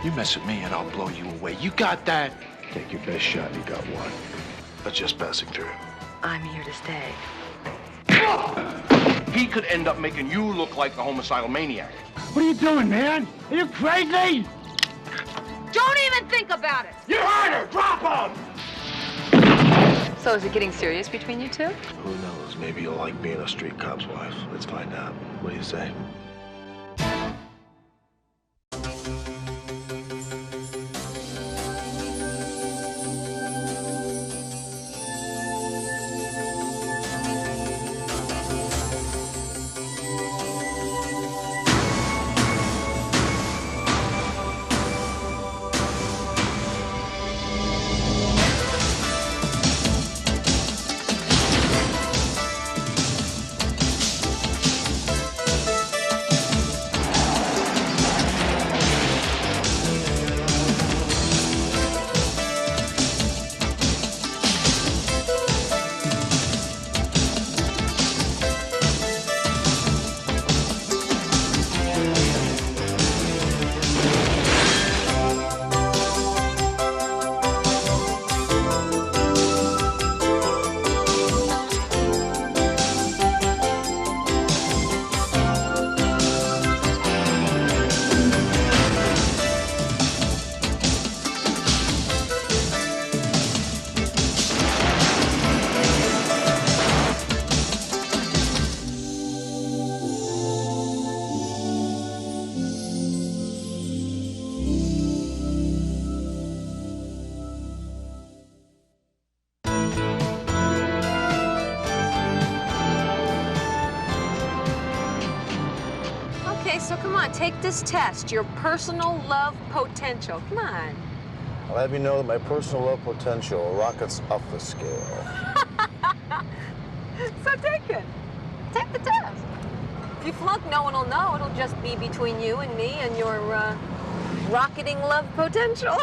You mess with me and I'll blow you away. You got that? Take your best shot, you got one. But just passing through. I'm here to stay. He could end up making you look like a homicidal maniac. What are you doing, man? Are you crazy? Don't even think about it! You heard her! Drop him! So is it getting serious between you two? Who knows? Maybe you'll like being a street cop's wife. Let's find out. What do you say? So come on, take this test, your personal love potential. Come on. I'll have you know that my personal love potential rockets up the scale. So take it. Take the test. If you flunk, no one will know. It'll just be between you and me and your rocketing love potential.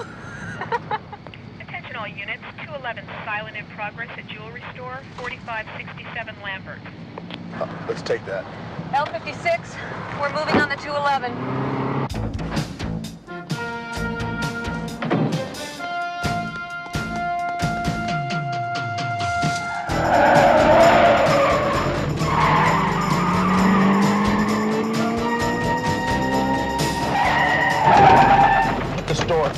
Attention all units, 211 silent in progress at jewelry store, 4567 Lambert. Let's take that. L56, we're moving on the 211. At the store.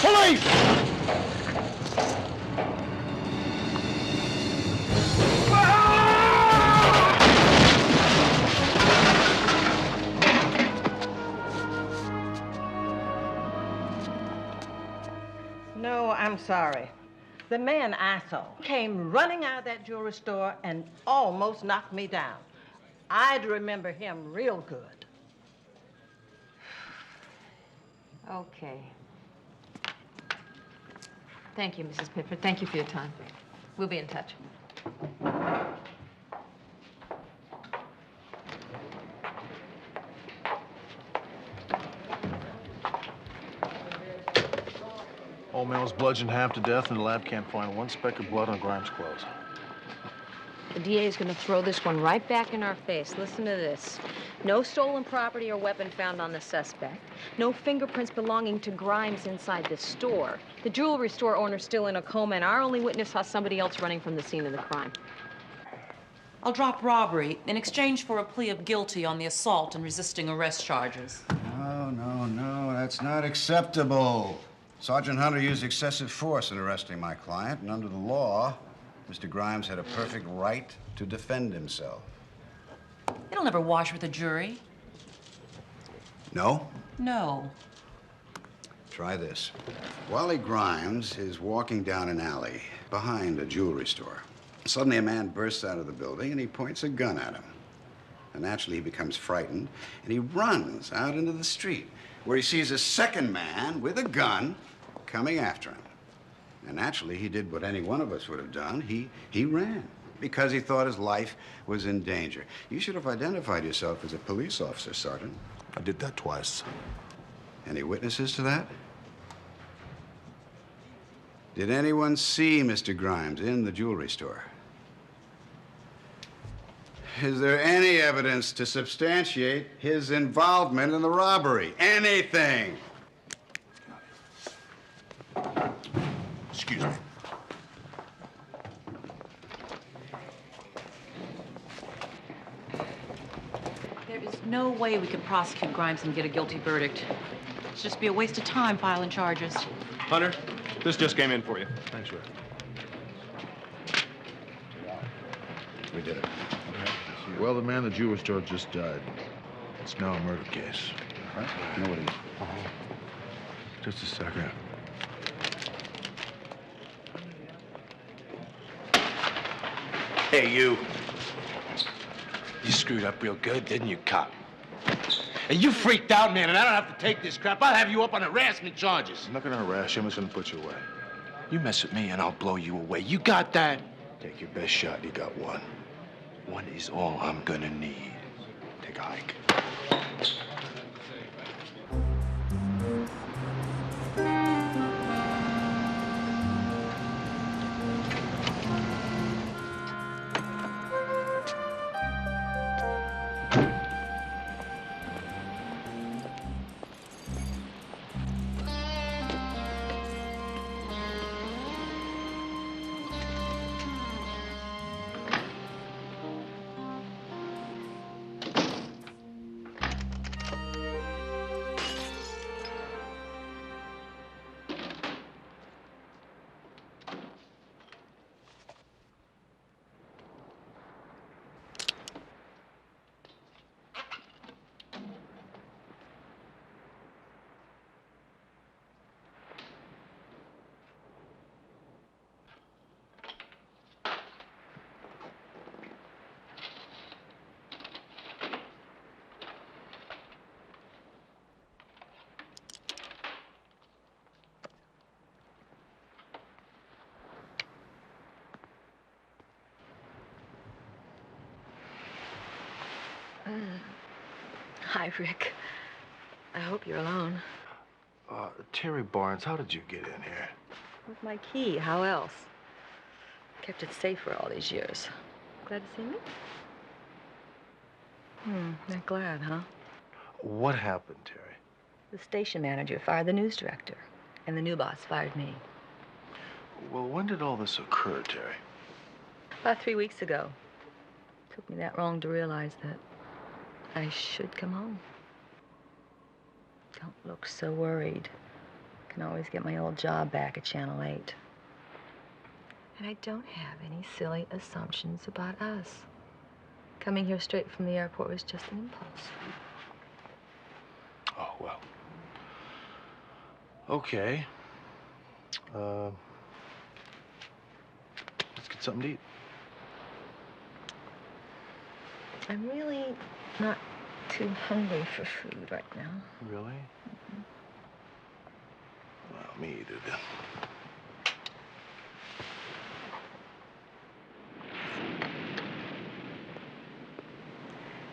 Police! No, I'm sorry. The man I saw came running out of that jewelry store and almost knocked me down. I'd remember him real good. Okay. Thank you, Mrs. Pifford. Thank you for your time. We'll be in touch. Old man was bludgeoned half to death, and the lab can't find one speck of blood on Grimes' clothes. The DA is going to throw this one right back in our face. Listen to this. No stolen property or weapon found on the suspect. No fingerprints belonging to Grimes inside the store. The jewelry store owner's still in a coma, and our only witness saw somebody else running from the scene of the crime. I'll drop robbery in exchange for a plea of guilty on the assault and resisting arrest charges. No, that's not acceptable. Sergeant Hunter used excessive force in arresting my client, and under the law, Mr. Grimes had a perfect right to defend himself. It'll never wash with a jury. No? No. Try this. Wally Grimes is walking down an alley behind a jewelry store. Suddenly, a man bursts out of the building, and he points a gun at him. And naturally, he becomes frightened, and he runs out into the street, where he sees a second man with a gun coming after him. And naturally, he did what any one of us would have done. He ran. because he thought his life was in danger. You should have identified yourself as a police officer, Sergeant. I did that twice. Any witnesses to that? Did anyone see Mr. Grimes in the jewelry store? Is there any evidence to substantiate his involvement in the robbery? Anything? Excuse me. There is no way we could prosecute Grimes and get a guilty verdict. It'd just be a waste of time filing charges. Hunter, this just came in for you. Thanks, Ray. We did it. Well, the man in the jewelry store just died. It's now a murder case. Right? You know what it is? Just a second. Hey, you. You screwed up real good, didn't you, cop? And you freaked out, man, and I don't have to take this crap. I'll have you up on harassment charges. I'm not gonna harass you. I'm just gonna put you away. You mess with me, and I'll blow you away. You got that? Take your best shot. You got one. One is all I'm gonna need. Take a hike. Hi, Rick. I hope you're alone. Terry Barnes, how did you get in here? With my key, how else? Kept it safe for all these years. Glad to see me? Not glad, huh? What happened, Terry? The station manager fired the news director, and the new boss fired me. Well, when did all this occur, Terry? About 3 weeks ago. Took me that long to realize that I should come home. Don't look so worried. Can always get my old job back at Channel 8. And I don't have any silly assumptions about us. Coming here straight from the airport was just an impulse. Oh, well. Okay. Let's get something to eat. I'm really not too hungry for food right now. Really? Well, me either, then.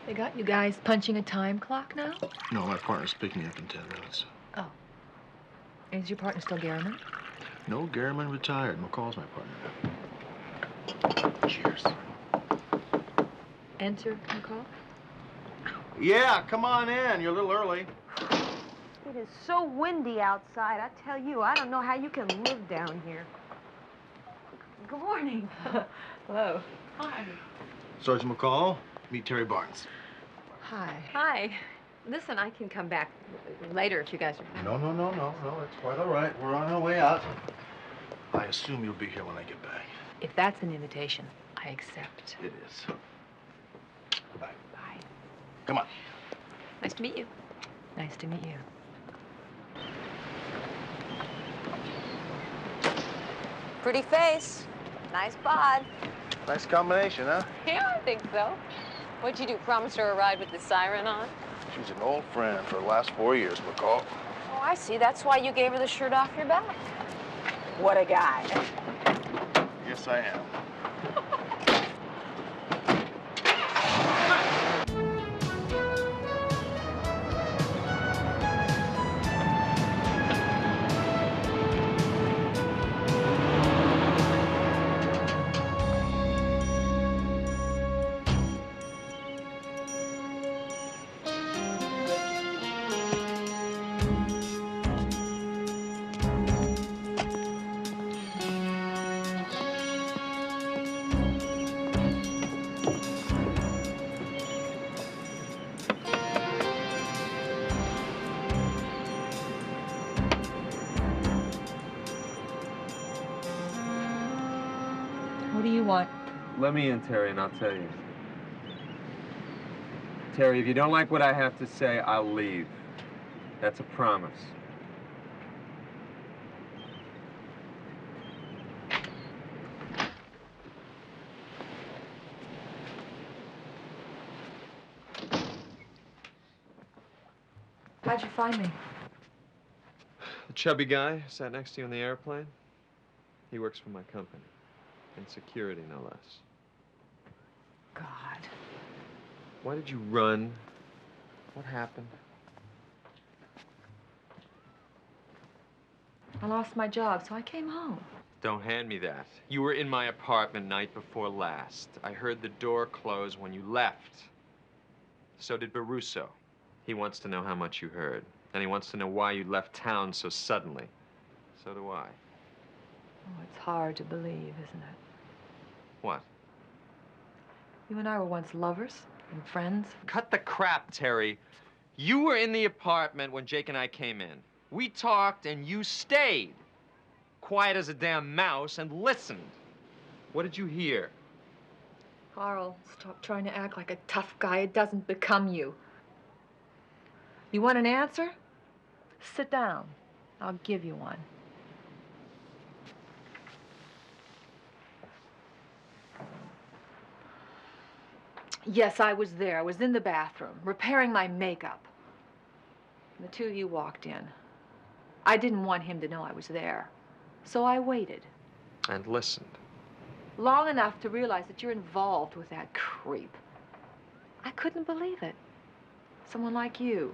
They got you guys punching a time clock now? No, my partner's picking me up in 10 minutes. Oh. Is your partner still Garriman? No, Garriman retired. McCall's my partner now. Cheers. Enter, McCall. Yeah, come on in. You're a little early. It is so windy outside. I tell you, I don't know how you can live down here. Good morning. Hello. Hi. Sergeant McCall, meet Terry Barnes. Hi. Hi. Listen, I can come back later if you guys are... No. It's quite all right. We're on our way out. I assume you'll be here when I get back. If that's an invitation, I accept. It is. Goodbye. Bye. Come on. Nice to meet you. Nice to meet you. Pretty face. Nice bod. Nice combination, huh? Yeah, I think so. What'd you do, promise her a ride with the siren on? She's an old friend for the last 4 years, McCall. Oh, I see. That's why you gave her the shirt off your back. What a guy. Yes, I am. Let me in, Terry, and I'll tell you. Terry, if you don't like what I have to say, I'll leave. That's a promise. How'd you find me? The chubby guy sat next to you on the airplane. He works for my company. In security, no less. God. Why did you run? What happened? I lost my job, so I came home. Don't hand me that. You were in my apartment night before last. I heard the door close when you left. So did Baruso. He wants to know how much you heard. And he wants to know why you left town so suddenly. So do I. Oh, it's hard to believe, isn't it? What? You and I were once lovers and friends. Cut the crap, Terry. You were in the apartment when Jake and I came in. We talked and you stayed. Quiet as a damn mouse and listened. What did you hear? Carl, stop trying to act like a tough guy. It doesn't become you. You want an answer? Sit down. I'll give you one. Yes, I was there. I was in the bathroom, repairing my makeup. And the two of you walked in. I didn't want him to know I was there, so I waited. And listened. Long enough to realize that you're involved with that creep. I couldn't believe it. Someone like you.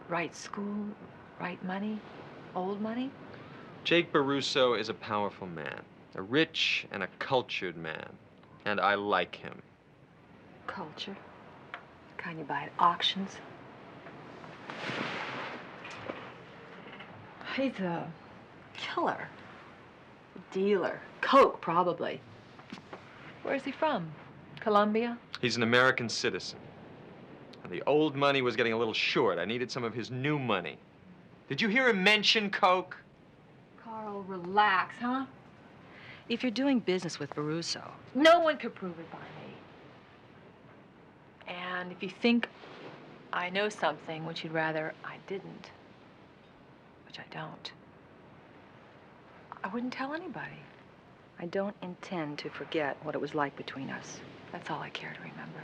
Right school, right money, old money. Jake Baruso is a powerful man. A rich and a cultured man. And I like him. Culture. The kind you buy at auctions. He's a killer. A dealer. Coke, probably. Where's he from? Colombia? He's an American citizen. And the old money was getting a little short. I needed some of his new money. Did you hear him mention Coke? Carl, relax, huh? If you're doing business with Baruso, No one could prove it by me. And if you think I know something which you'd rather I didn't, which I don't, I wouldn't tell anybody. I don't intend to forget what it was like between us. That's all I care to remember.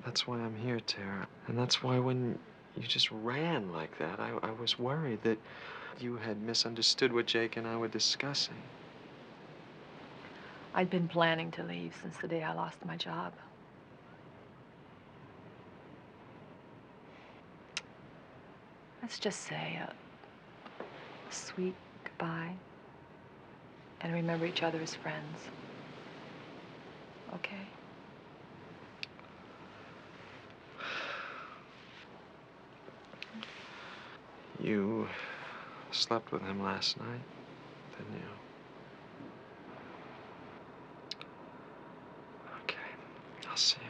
That's why I'm here, Tara. And that's why when you just ran like that, I was worried that you had misunderstood what Jake and I were discussing. I'd been planning to leave since the day I lost my job. Let's just say a sweet goodbye and remember each other as friends. Okay? You slept with him last night, didn't you? Okay, I'll see you.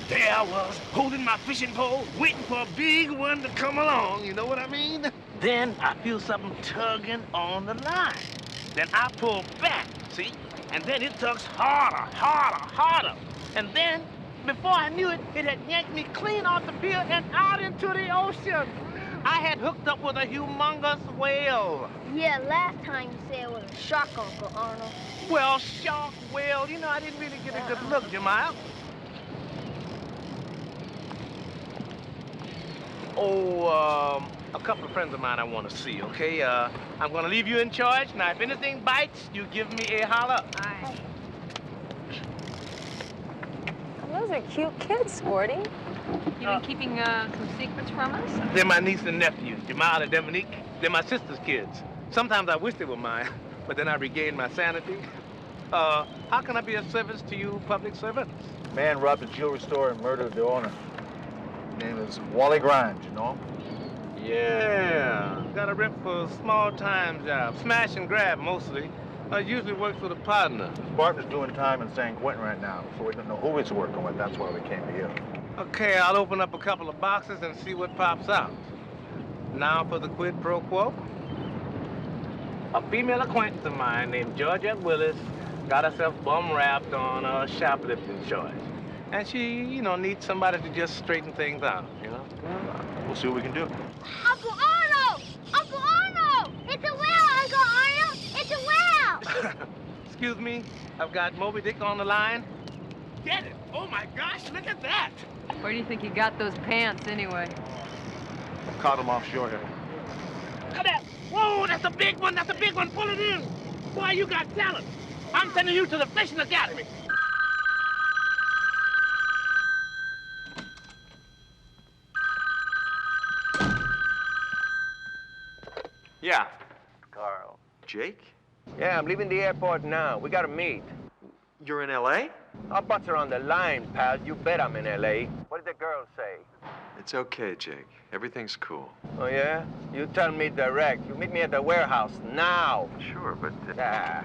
There I was, holding my fishing pole, waiting for a big one to come along, you know what I mean? Then I feel something tugging on the line. Then I pull back, see? And then it tugs harder, harder, harder. And then, before I knew it, it had yanked me clean off the pier and out into the ocean. I had hooked up with a humongous whale. Yeah, last time you said it was a shark, Uncle Arnold. Well, shark, whale, you know, I didn't really get a good look, Jemima. Oh, a couple of friends of mine I want to see, okay? I'm going to leave you in charge. Now, if anything bites, you give me a holler. Aye. Those are cute kids, Sporty. You been keeping some secrets from us? They're my niece and nephews, Jamal and Dominique. They're my sister's kids. Sometimes I wish they were mine, but then I regain my sanity. How can I be of service to you public servants? Man robbed a jewelry store and murdered the owner. His name is Wally Grimes, you know him? Yeah, got a rep for small time jobs, smash and grab mostly. Usually works with a partner. His partner's doing time in San Quentin right now, so we don't know who he's working with. That's why we came to you. Okay, I'll open up a couple of boxes and see what pops out. Now for the quid pro quo. A female acquaintance of mine named Georgette Willis got herself bum-wrapped on a shoplifting charge. And she, needs somebody to just straighten things out, We'll see what we can do. Uncle Arnold! Uncle Arnold! It's a whale, Uncle Arnold! It's a whale! Excuse me, I've got Moby Dick on the line. Get it! Oh my gosh, look at that! Where do you think you got those pants, anyway? Caught him offshore here. Come on! Whoa, that's a big one! That's a big one! Pull it in! Boy, you got talent! I'm sending you to the Fishing Academy! Yeah. Carl. Jake? Yeah, I'm leaving the airport now. We gotta meet. You're in L.A.? Our butts are on the line, pal. You bet I'm in L.A. What did the girl say? It's okay, Jake. Everything's cool. Oh, yeah? You tell me direct. You meet me at the warehouse now. Sure, but... Ah.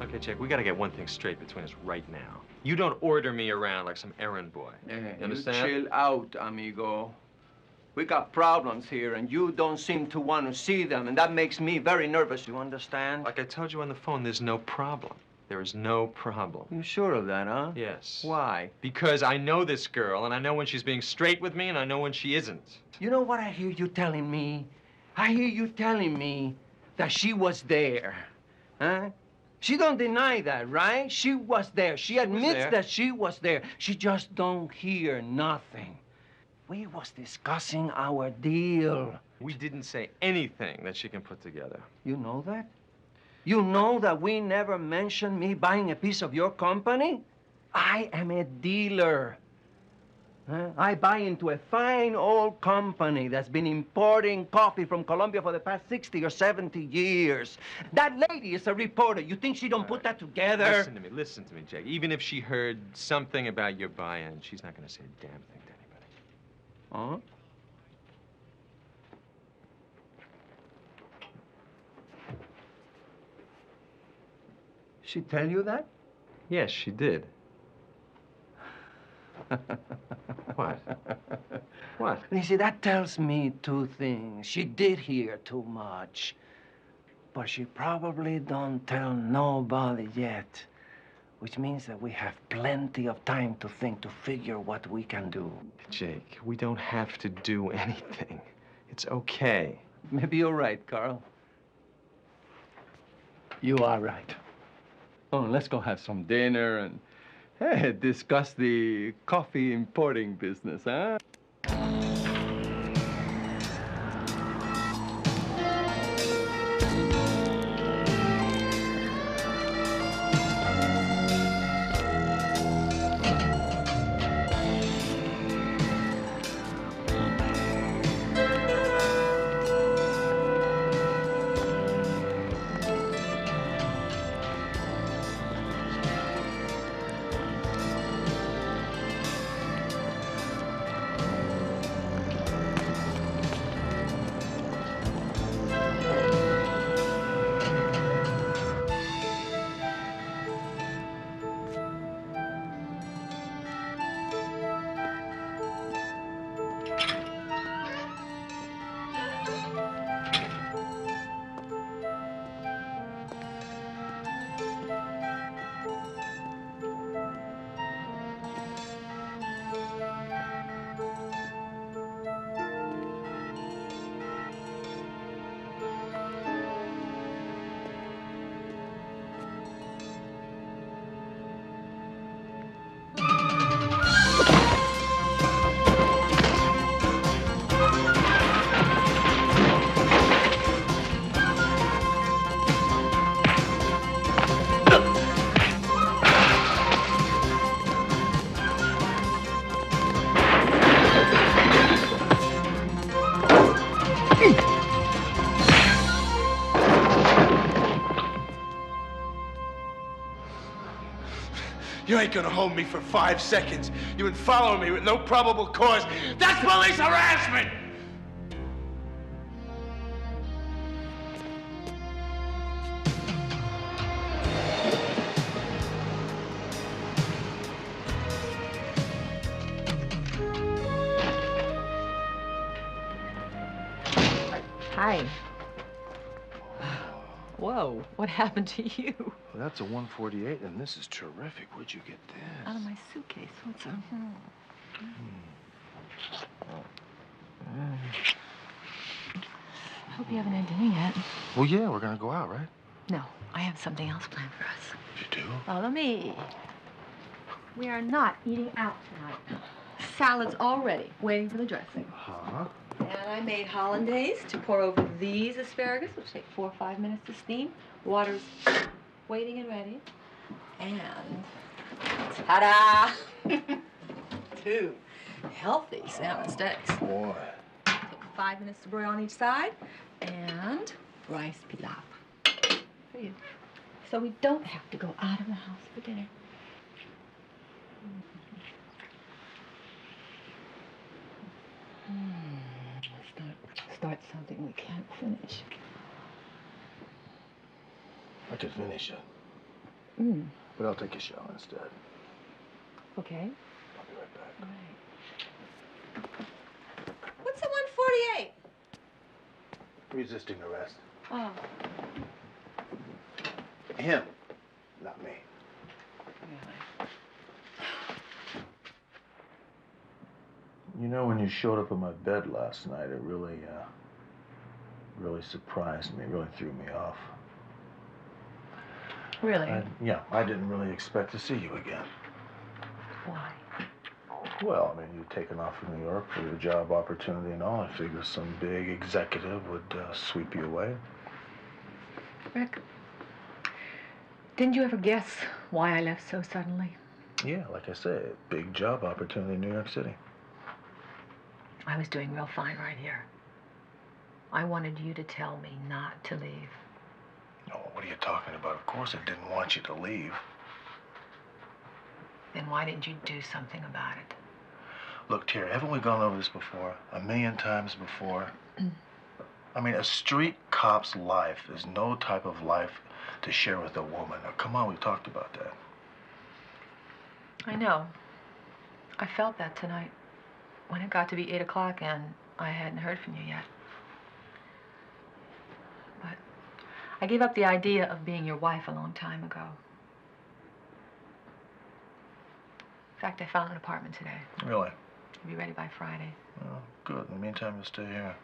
Okay, Jake, we gotta get one thing straight between us right now. You don't order me around like some errand boy. Yeah, you understand? You chill out, amigo. We got problems here, and you don't seem to want to see them, and that makes me very nervous, you understand? Like I told you on the phone, there's no problem. There is no problem. You sure of that, huh? Yes. Why? Because I know this girl, and I know when she's being straight with me, and I know when she isn't. You know what I hear you telling me? I hear you telling me that she was there, huh? She don't deny that, right? She was there. She admits that she was there. She just don't hear nothing. We was discussing our deal. We didn't say anything that she can put together. You know that? You know that we never mentioned me buying a piece of your company? I am a dealer. Huh? I buy into a fine old company that's been importing coffee from Colombia for the past 60 or 70 years. That lady is a reporter. You think she don't put that together? Listen to me, Jake. Even if she heard something about your buy-in, she's not going to say a damn thing to anybody. Huh? She tell you that? Yes, she did. What? What? You see, that tells me two things. She did hear too much, but she probably don't tell nobody yet, which means that we have plenty of time to think, to figure what we can do. Jake, we don't have to do anything. It's okay. Maybe you're right, Carl. You are right. Oh, let's go have some dinner and discuss the coffee importing business, huh? You ain't gonna hold me for 5 seconds. You would follow me with no probable cause. That's police harassment! Hi. Whoa, what happened to you? Well, that's a 148, and this is terrific. Where'd you get this? Out of my suitcase. What's up? I hope you haven't had dinner yet. Well, yeah, we're gonna go out, right? No, I have something else planned for us. You do? Follow me. We are not eating out tonight. Salad's all ready, waiting for the dressing. Huh? And I made hollandaise to pour over these asparagus, which take 4 or 5 minutes to steam. Water's waiting and ready. And ta-da! 2 healthy salmon steaks. Boy. Take 5 minutes to broil on each side. And rice pilaf for you. So we don't have to go out of the house for dinner. Start something we can't finish. I could finish it, but I'll take a shower instead. Okay. I'll be right back. All right. What's the 148? Resisting arrest. Oh. Him, not me. Really? You know, when you showed up at my bed last night, it really surprised me, really threw me off. Really? I didn't really expect to see you again. Why? Well, I mean, you'd taken off from New York for your job opportunity and all. I figured some big executive would sweep you away. Rick, didn't you ever guess why I left so suddenly? Yeah, like I said, big job opportunity in New York City. I was doing real fine right here. I wanted you to tell me not to leave. Oh, what are you talking about? Of course I didn't want you to leave. Then why didn't you do something about it? Look, Terry, haven't we gone over this before? 1,000,000 times before? I mean, a street cop's life is no type of life to share with a woman. Now, come on, we've talked about that. I know. I felt that tonight. When it got to be 8 o'clock and I hadn't heard from you yet. But I gave up the idea of being your wife a long time ago. In fact, I found an apartment today. Really? It'll be ready by Friday. Well, good. In the meantime, you'll stay here.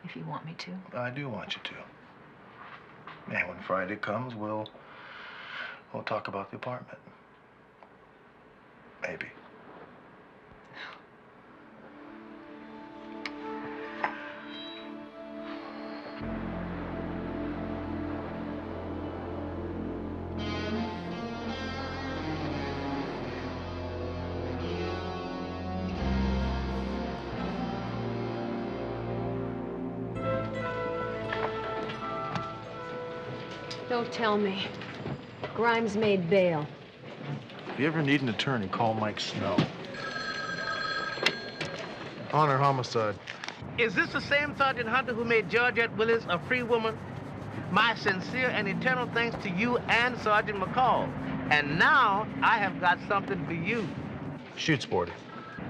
If you want me to. I do want you to. And when Friday comes, we'll talk about the apartment. Maybe. Don't tell me. Grimes made bail. If you ever need an attorney, call Mike Snow. Honor homicide. Is this the same Sergeant Hunter who made Georgette Willis a free woman? My sincere and eternal thanks to you and Sergeant McCall. And now I have got something for you. Shoot, Sporty.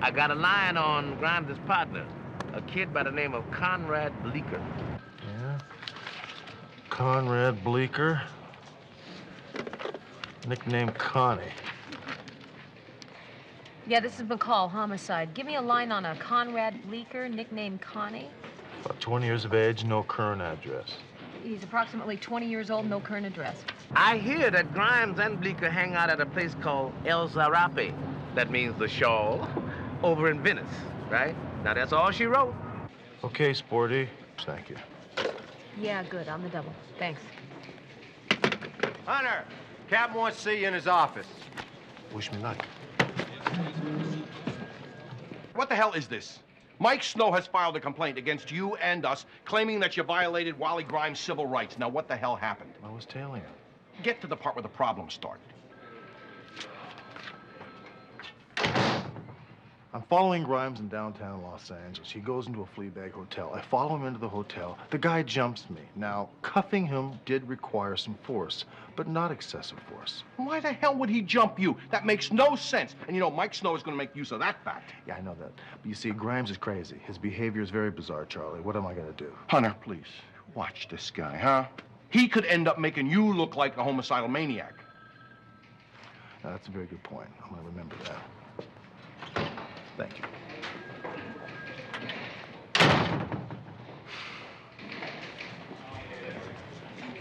I got a line on Grimes' partner, a kid by the name of Conrad Bleeker. Yeah? Conrad Bleeker. Nickname Connie. Yeah, this is McCall, homicide. Give me a line on a Conrad Bleeker, nicknamed Connie. About 20 years of age, no current address. He's approximately 20 years old, no current address. I hear that Grimes and Bleeker hang out at a place called El Zarape. That means the shawl, over in Venice, right? Now, that's all she wrote. Okay, Sporty. Thank you. Yeah, good, on the double. Thanks. Hunter, Captain wants to see you in his office. Wish me luck. What the hell is this? Mike Snow has filed a complaint against you and us, claiming that you violated Wally Grimes' civil rights. Now, what the hell happened? I was tailing him. Get to the part where the problem started. I'm following Grimes in downtown Los Angeles. He goes into a Fleabag hotel. I follow him into the hotel. The guy jumps me. Now, cuffing him did require some force, but not excessive force. Why the hell would he jump you? That makes no sense. And you know, Mike Snow is going to make use of that fact. Yeah, I know that. But you see, Grimes is crazy. His behavior is very bizarre, Charlie. What am I going to do? Hunter, please, watch this guy, huh? He could end up making you look like a homicidal maniac. Now, that's a very good point. I'm going to remember that. Thank you.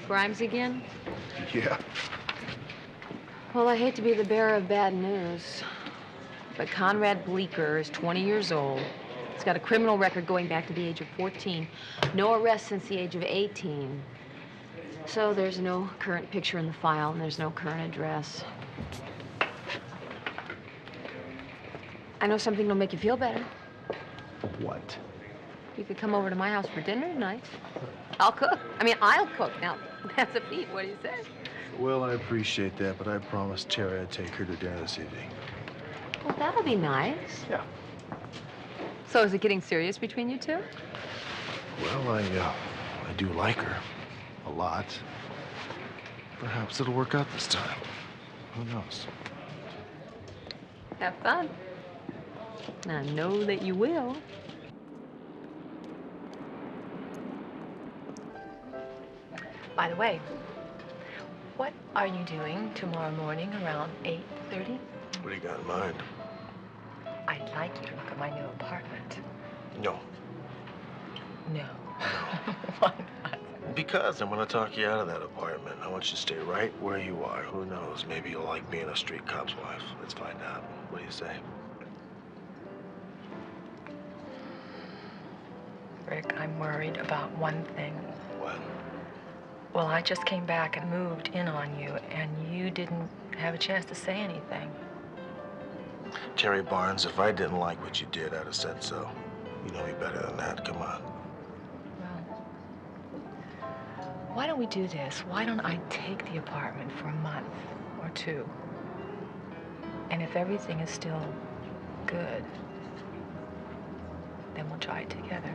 Grimes again? Yeah. Well, I hate to be the bearer of bad news, but Conrad Bleecker is 20 years old. He's got a criminal record going back to the age of 14. No arrests since the age of 18. So there's no current picture in the file, and there's no current address. I know something that'll make you feel better. What? You could come over to my house for dinner tonight. I'll cook. I'll cook. Now, that's a feat. What do you say? Well, I appreciate that, but I promised Terry I'd take her to dinner this evening. Well, that'll be nice. Yeah. So is it getting serious between you two? Well, I do like her. A lot. Perhaps it'll work out this time. Who knows? Have fun. I know that you will. By the way, what are you doing tomorrow morning around 8:30? What do you got in mind? I'd like you to look at my new apartment. No. No. Why not? Because I'm going to talk you out of that apartment. I want you to stay right where you are. Who knows? Maybe you'll like being a street cop's wife. Let's find out. What do you say? Rick, I'm worried about one thing. What? Well, I just came back and moved in on you, and you didn't have a chance to say anything. Terry Barnes, if I didn't like what you did, I'd have said so. You know me better than that. Come on. Well, why don't we do this? Why don't I take the apartment for a month or two? And if everything is still good, then we'll try it together.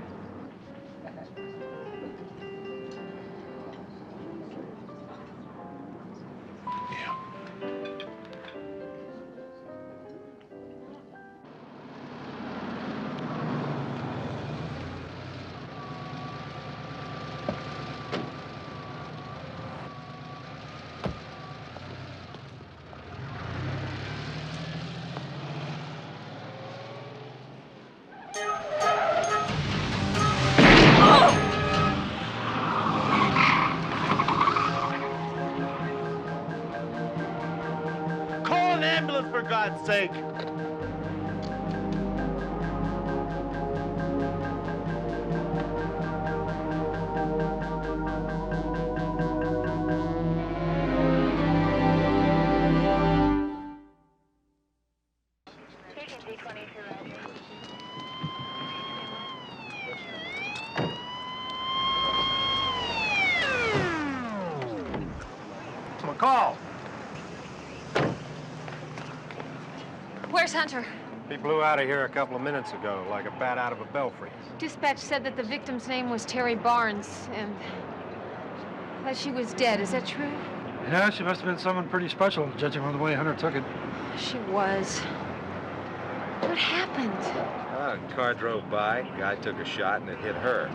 For God's sake. McCall. Where's Hunter? He blew out of here a couple of minutes ago, like a bat out of a belfry. Dispatch said that the victim's name was Terry Barnes, and that she was dead. Is that true? Yeah, she must have been someone pretty special, judging from the way Hunter took it. She was. What happened? A car drove by, guy took a shot, and it hit her.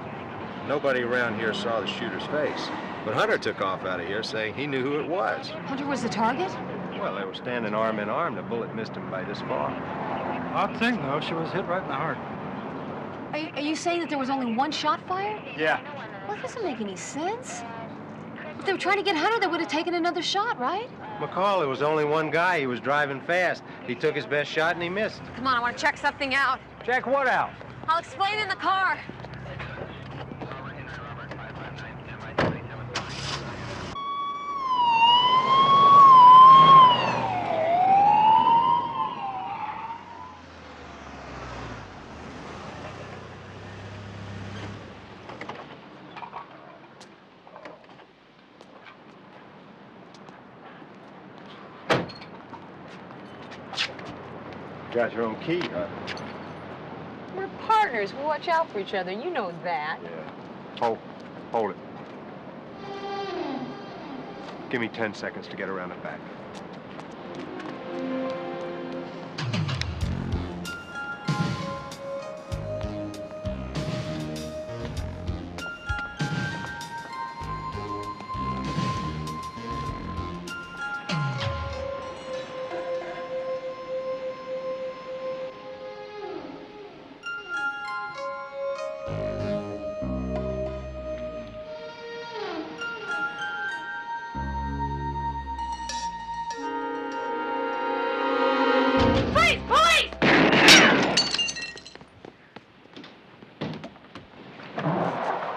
Nobody around here saw the shooter's face, but Hunter took off out of here saying he knew who it was. Hunter was the target? Well, they were standing arm in arm. The bullet missed him by this far. Odd thing, though, she was hit right in the heart. Are you saying that there was only one shot fired? Yeah. Well, that doesn't make any sense. If they were trying to get Hunter, they would have taken another shot, right? McCall, there was only one guy. He was driving fast. He took his best shot and he missed. Come on, I want to check something out. Check what out? I'll explain in the car. Got your own key, huh? We're partners. We watch out for each other. You know that. Yeah. Hold it. Give me 10 seconds to get around the back.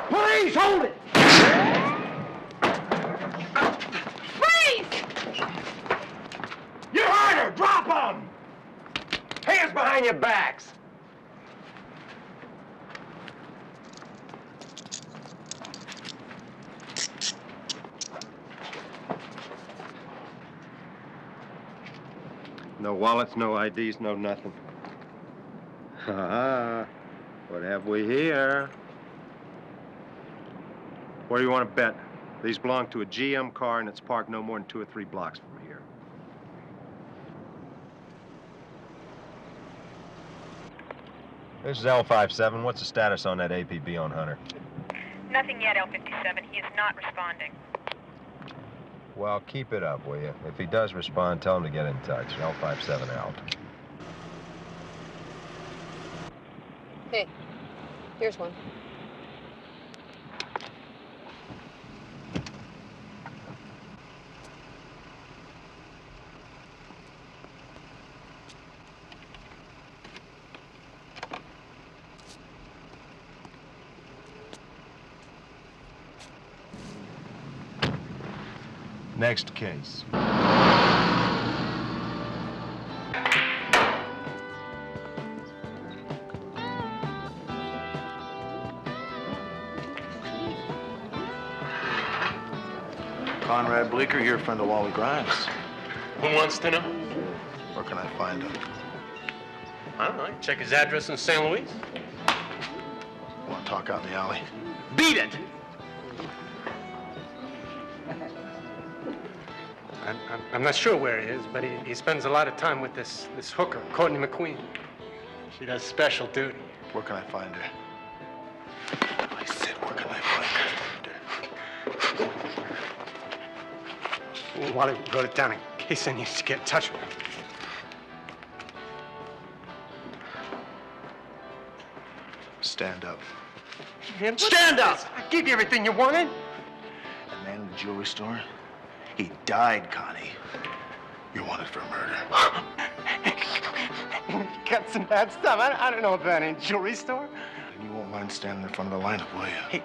Please, hold it! Freeze! You heard her! Drop 'em! Hands behind your backs! No wallets, no IDs, no nothing. Ha-ha. What have we here? What do you want to bet? These belong to a GM car and it's parked no more than 2 or 3 blocks from here. This is L57. What's the status on that APB on Hunter? Nothing yet, L57. He is not responding. Well, keep it up, will you? If he does respond, tell him to get in touch. L57 out. Hey, here's one. Next case. Conrad Bleeker here, friend of Wally Grimes. Who wants to know? Where can I find him? I don't know. Check his address in St. Louis. Want to talk out in the alley? Beat it! I'm not sure where he is, but he spends a lot of time with this hooker, Courtney McQueen. She does special duty. Where can I find her? I said, where can I find her? Wally wrote it down in case I need to get in touch with her. Stand up. Man, stand up! I gave you everything you wanted. The man in the jewelry store? He died, Connie. You're wanted for murder. Got some bad stuff. I don't know if that ain't jewelry store. And you won't mind standing in front of the lineup, will you? Hey,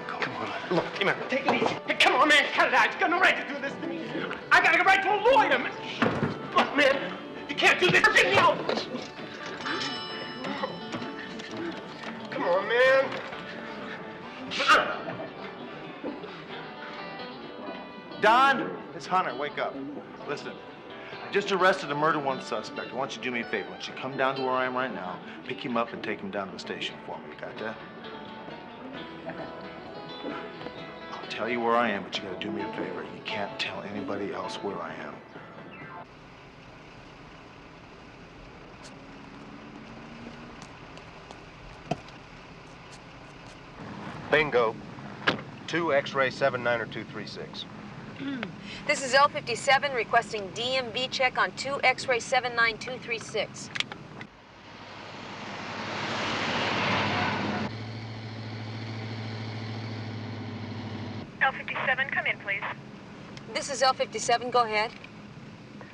come on. Look, come on. Take it easy. Hey, come on, man. Cut it out. You got no right to do this to me. I got to go right to a lawyer, man. Look, man. You can't do this. Get me out. Come on, man. Don, it's Hunter. Wake up. Listen, I just arrested a murder one suspect. I want you to do me a favor. I want you to come down to where I am right now, pick him up, and take him down to the station for me. You got that? I'll tell you where I am, but you got to do me a favor. You can't tell anybody else where I am. Bingo. 2 X-ray 79236. This is L57 requesting DMV check on 2 X-ray 79236. L57, come in, please. This is L57. Go ahead.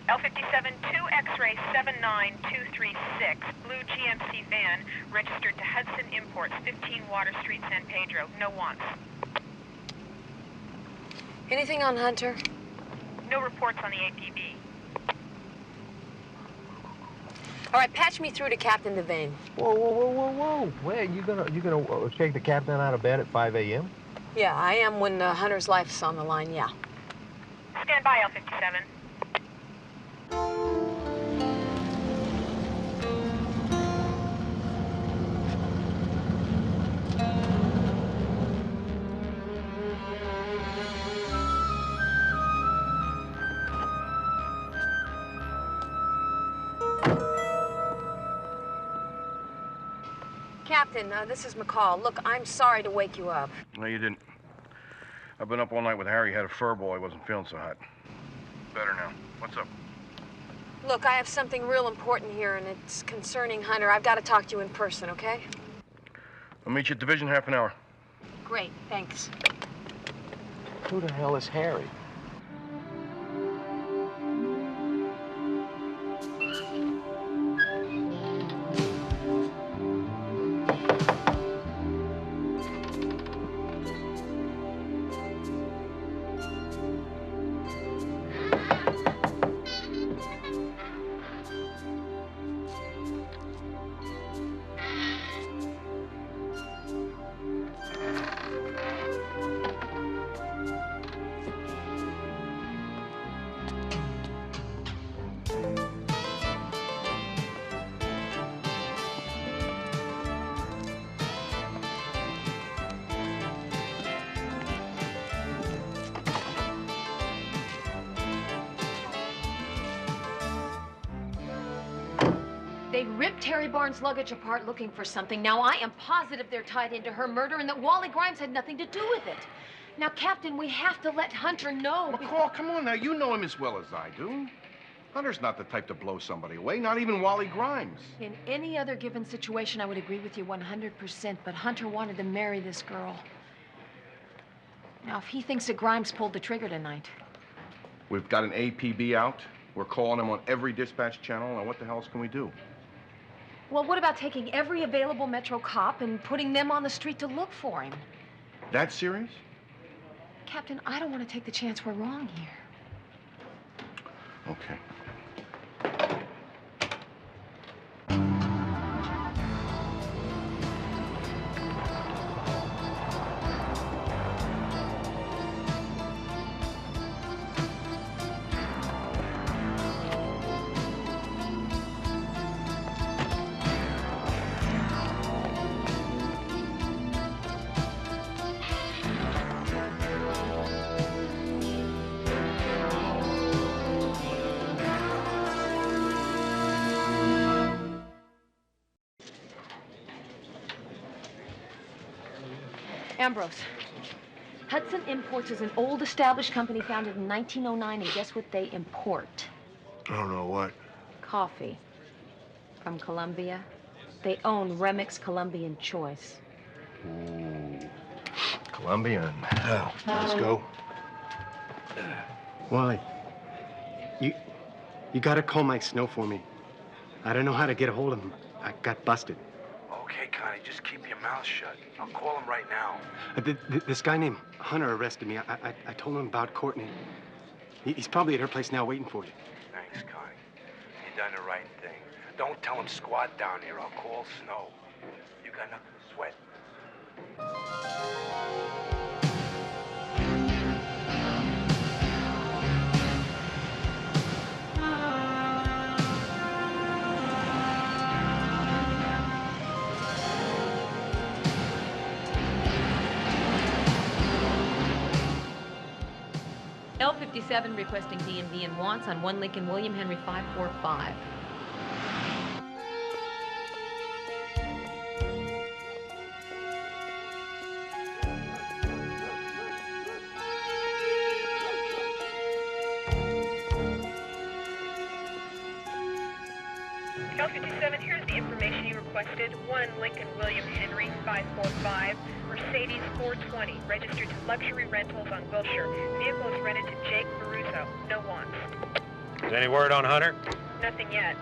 L57, 2 X-ray 79236, blue GMC van, registered to Hudson Imports, 15 Water Street, San Pedro. No wants. Anything on Hunter? No reports on the APB. All right, patch me through to Captain Devane. Whoa. Where you gonna shake the captain out of bed at 5 a.m.? Yeah, I am when Hunter's life's on the line, yeah. Stand by, L57. Captain, this is McCall. Look, I'm sorry to wake you up. No, you didn't. I've been up all night with Harry. Had a fur boy. Wasn't feeling so hot. Better now. What's up? Look, I have something real important here, and it's concerning Hunter. I've got to talk to you in person, okay? I'll meet you at Division, half an hour. Great, thanks. Who the hell is Harry? They ripped Terry Barnes' luggage apart looking for something. Now, I am positive they're tied into her murder and that Wally Grimes had nothing to do with it. Now, Captain, we have to let Hunter know. McCall, come on now. You know him as well as I do. Hunter's not the type to blow somebody away, not even Wally Grimes. In any other given situation, I would agree with you 100%, but Hunter wanted to marry this girl. Now, if he thinks that Grimes pulled the trigger tonight. We've got an APB out. We're calling him on every dispatch channel. Now, what the hell else can we do? Well, what about taking every available Metro cop and putting them on the street to look for him? That serious? Captain, I don't want to take the chance we're wrong here. Okay. Ambrose. Hudson Imports is an old established company founded in 1909, and guess what they import? I don't know what. Coffee. From Colombia. They own Remix Colombian Choice. Ooh. Colombian. Yeah, let's go. Wally, you gotta call Mike Snow for me. I don't know how to get a hold of him. I got busted. Okay, Connie, just keep your mouth shut. I'll call him right now. This guy named Hunter arrested me. I told him about Courtney. He's probably at her place now waiting for you. Thanks, Connie. You done the right thing. Don't tell him squat down here. I'll call Snow. You got nothing to sweat. L57 requesting DMV and wants on 1 Lincoln William Henry 545. L57, here's the information you requested. 1 Lincoln William Henry 545, Mercedes 420, registered to Luxury Rentals on Wilshire. Vehicle is rented to Jake Baruso. No wants. Is any word on Hunter? Nothing yet.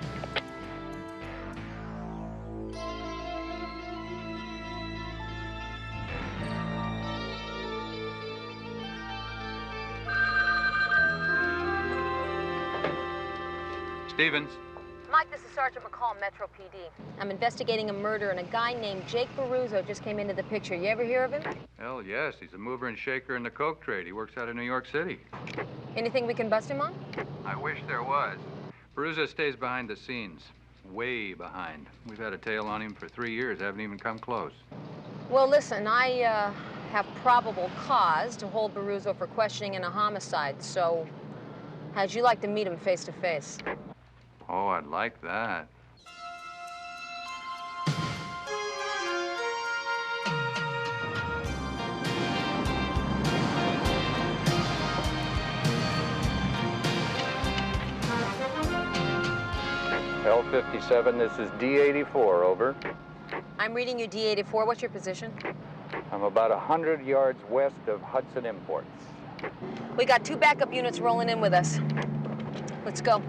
Stevens. Mike, this is Sergeant McCall, Metro PD. I'm investigating a murder, and a guy named Jake Baruso just came into the picture. You ever hear of him? Hell, yes. He's a mover and shaker in the coke trade. He works out of New York City. Anything we can bust him on? I wish there was. Baruso stays behind the scenes. Way behind. We've had a tail on him for 3 years. Haven't even come close. Well, listen, I have probable cause to hold Baruso for questioning in a homicide, so how'd you like to meet him face to face? Oh, I'd like that. L57, this is D84, over. I'm reading you D84. What's your position? I'm about 100 yards west of Hudson Imports. We got 2 backup units rolling in with us. Let's go.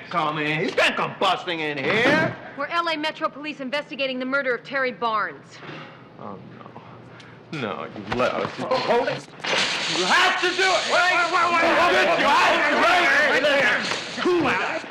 Come in. You can't come busting in here. We're LA Metro Police investigating the murder of Terry Barnes. Oh, no. No, you let us. Hold it. You have to do it! Wait. You have to, right there. Cool out.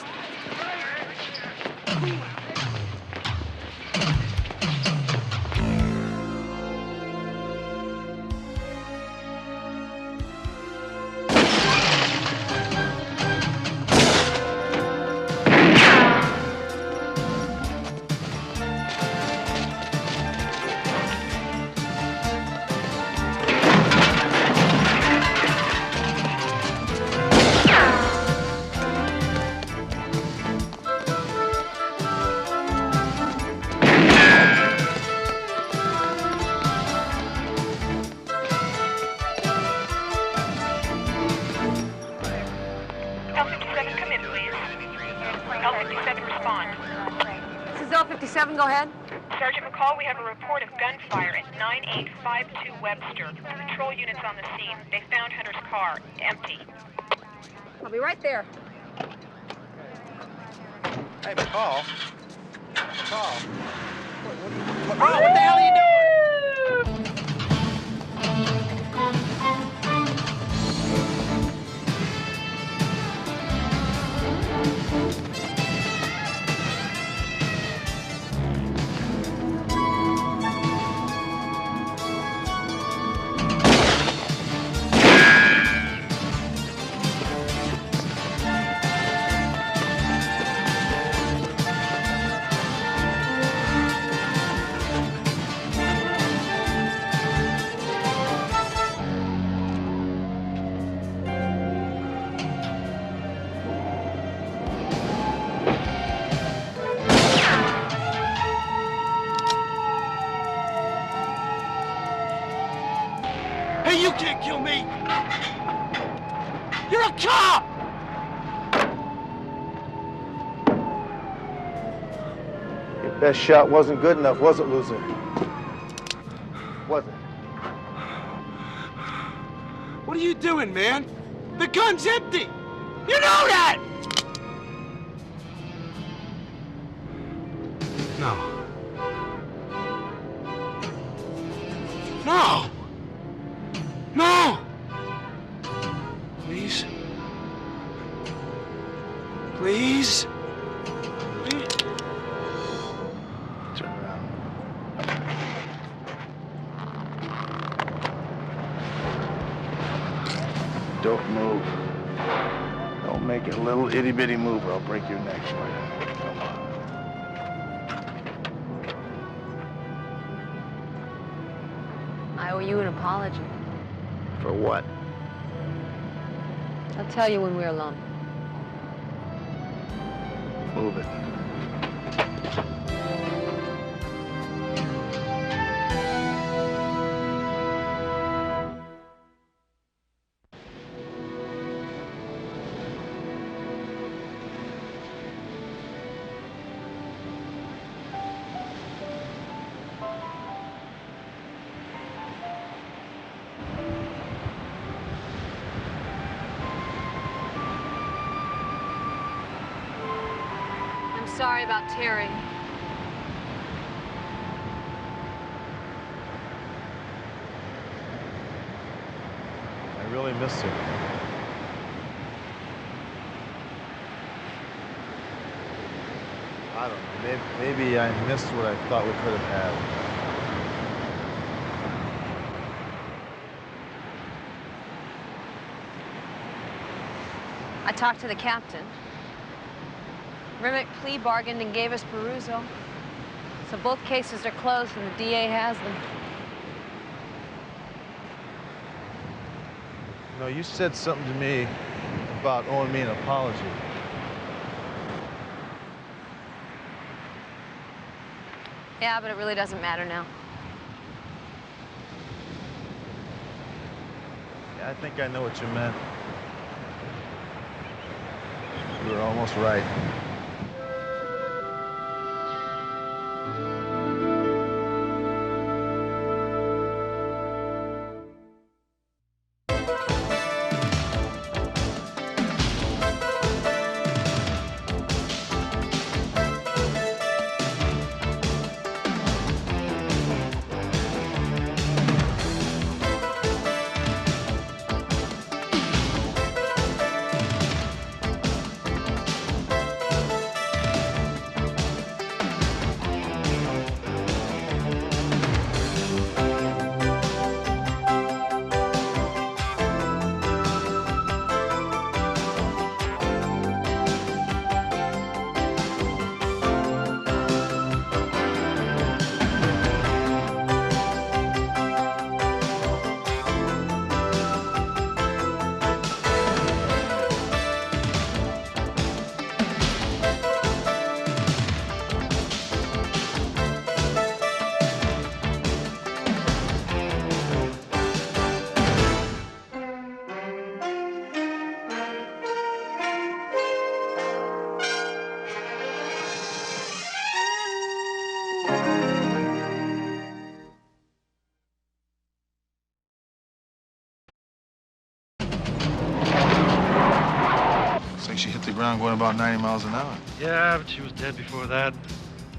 L57, go ahead. Sergeant McCall, we have a report of gunfire at 9852 Webster. Patrol units on the scene. They found Hunter's car. Empty. I'll be right there. Hey, McCall. McCall. McCall, what the hell are you doing? You can't kill me! You're a cop! Your best shot wasn't good enough, was it, loser? Was it? What are you doing, man? The gun's empty! You know that! No. No! No! Please? Please? Please? Turn around. Don't move. Don't make a little itty-bitty move or I'll break your neck, Spider. Come on. I owe you an apology. For what? I'll tell you when we're alone. Move it. Sorry about Terry. I really miss her. I don't know. Maybe I missed what I thought we could have had. talked to the captain. Remick plea bargained and gave us Baruso. So both cases are closed and the DA has them. No, you said something to me about owing me an apology. Yeah, but it really doesn't matter now. Yeah, I think I know what you meant. You were almost right. She hit the ground going about 90 miles an hour. Yeah, but she was dead before that.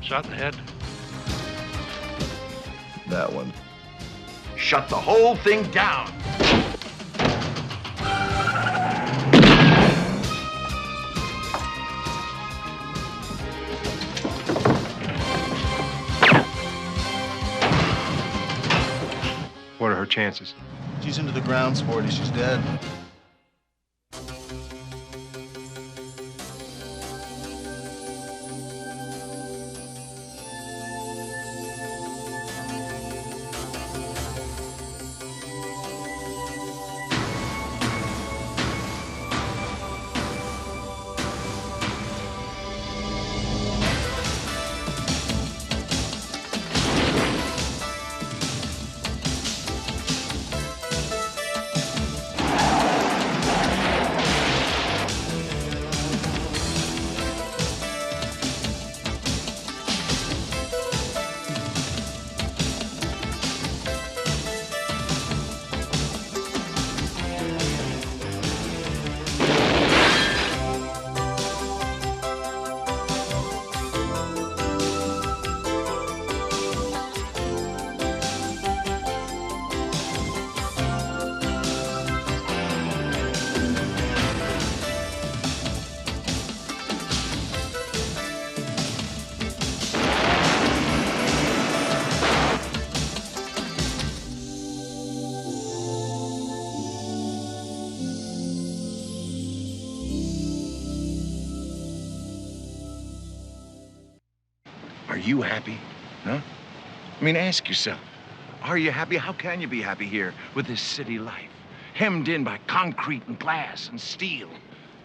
Shot in the head. That one. Shut the whole thing down. What are her chances? She's into the ground, Sporty. She's dead. Are you happy? Huh? I mean, ask yourself. Are you happy? How can you be happy here with this city life? Hemmed in by concrete and glass and steel.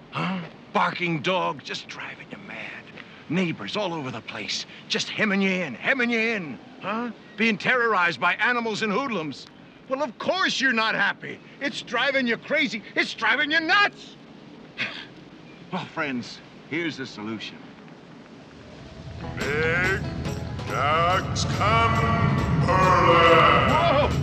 Huh? Barking dogs just driving you mad. Neighbors all over the place just hemming you in. Huh? Being terrorized by animals and hoodlums. Well, of course you're not happy. It's driving you crazy. It's driving you nuts. Well, friends, here's the solution. Big Jack's Camperland.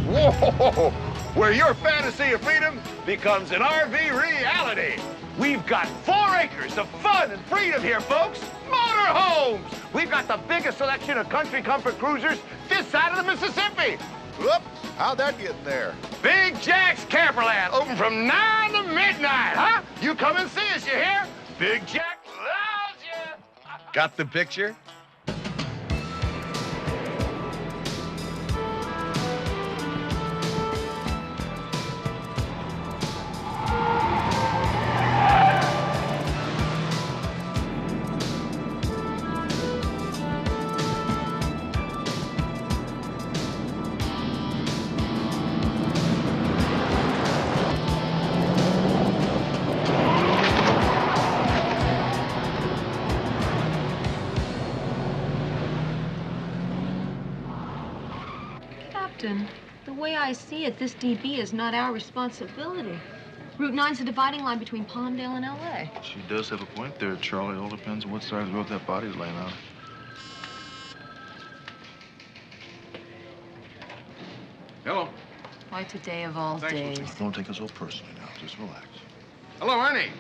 Whoa, whoa! Where your fantasy of freedom becomes an RV reality. We've got 4 acres of fun and freedom here, folks. Motorhomes. We've got the biggest selection of country comfort cruisers this side of the Mississippi. Whoops, how'd that get there? Big Jack's Camperland, open from 9 to midnight, huh? You come and see us, you hear? Big Jack loves you. Got the picture? Captain, the way I see it, this DB is not our responsibility. Route 9's the dividing line between Palmdale and L.A. She does have a point there, Charlie. It all depends on what side of the road that body's laying on. Hello. Why today of all days? Don't take it so personally now. Just relax. Hello, Ernie.